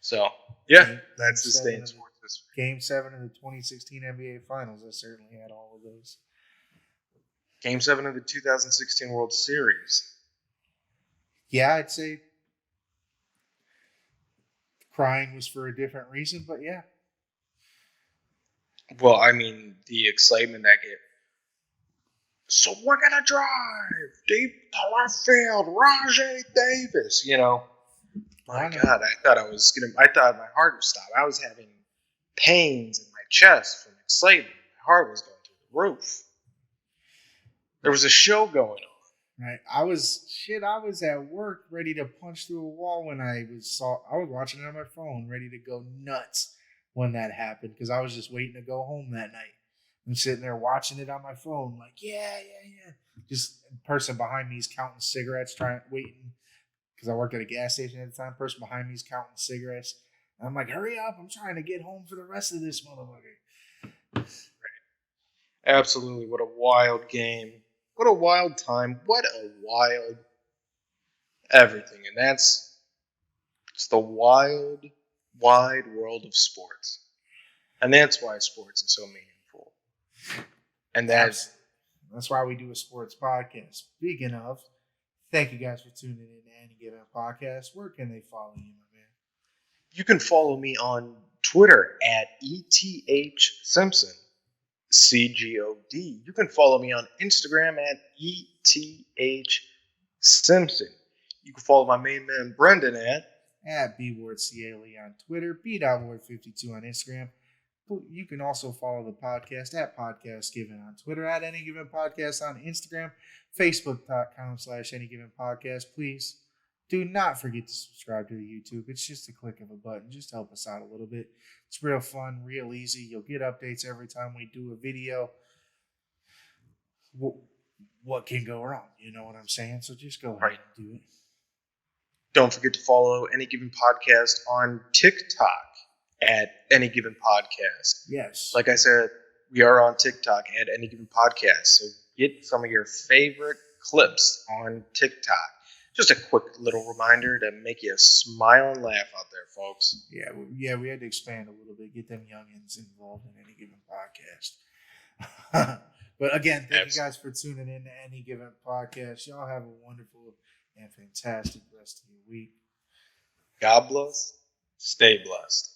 So, that's this day in sports history. Game 7 of the 2016 NBA Finals, I certainly had all of those. Game 7 of the 2016 World Series. Yeah, I'd say crying was for a different reason, but yeah. Well, I mean, the excitement that gave. So we're going to drive deep to left field, Rajay Davis, My God, I thought my heart would stop. I was having pains in my chest from excitement. My heart was going through the roof. There was a show going on. Right, I was at work ready to punch through a wall when I was watching it on my phone, ready to go nuts when that happened, because I was just waiting to go home that night. I'm sitting there watching it on my phone, like yeah. Just a person behind me is counting cigarettes, waiting, because I worked at a gas station at the time. Person behind me is counting cigarettes. And I'm like, hurry up! I'm trying to get home for the rest of this motherfucker. Right. Absolutely, what a wild game. What a wild time. What a wild everything. And that's just the wild, wide world of sports. And that's why sports is so meaningful. And that's why we do a sports podcast. Speaking of, thank you guys for tuning in to Any Given Podcast. Where can they follow you, my man? You can follow me on Twitter at ETH Simpson. CGOD. You can follow me on Instagram at ETH Simpson. You can follow my main man Brendan at at bwardcale on Twitter, b.ward52 on Instagram. You can also follow the podcast at Podcast Given on Twitter, at Any Given Podcast on Instagram, facebook.com/Any Given Podcast. Please do not forget to subscribe to the YouTube. It's just a click of a button. Just help us out a little bit. It's real fun, real easy. You'll get updates every time we do a video. What can go wrong? You know what I'm saying? So just go ahead and do it. Don't forget to follow Any Given Podcast on TikTok at Any Given Podcast. Yes. Like I said, we are on TikTok at Any Given Podcast. So get some of your favorite clips on TikTok. Just a quick little reminder to make you smile and laugh out there, folks. Yeah, we had to expand a little bit, get them youngins involved in Any Given Podcast. But again, thank you guys for tuning in to Any Given Podcast. Y'all have a wonderful and fantastic rest of your week. God bless. Stay blessed.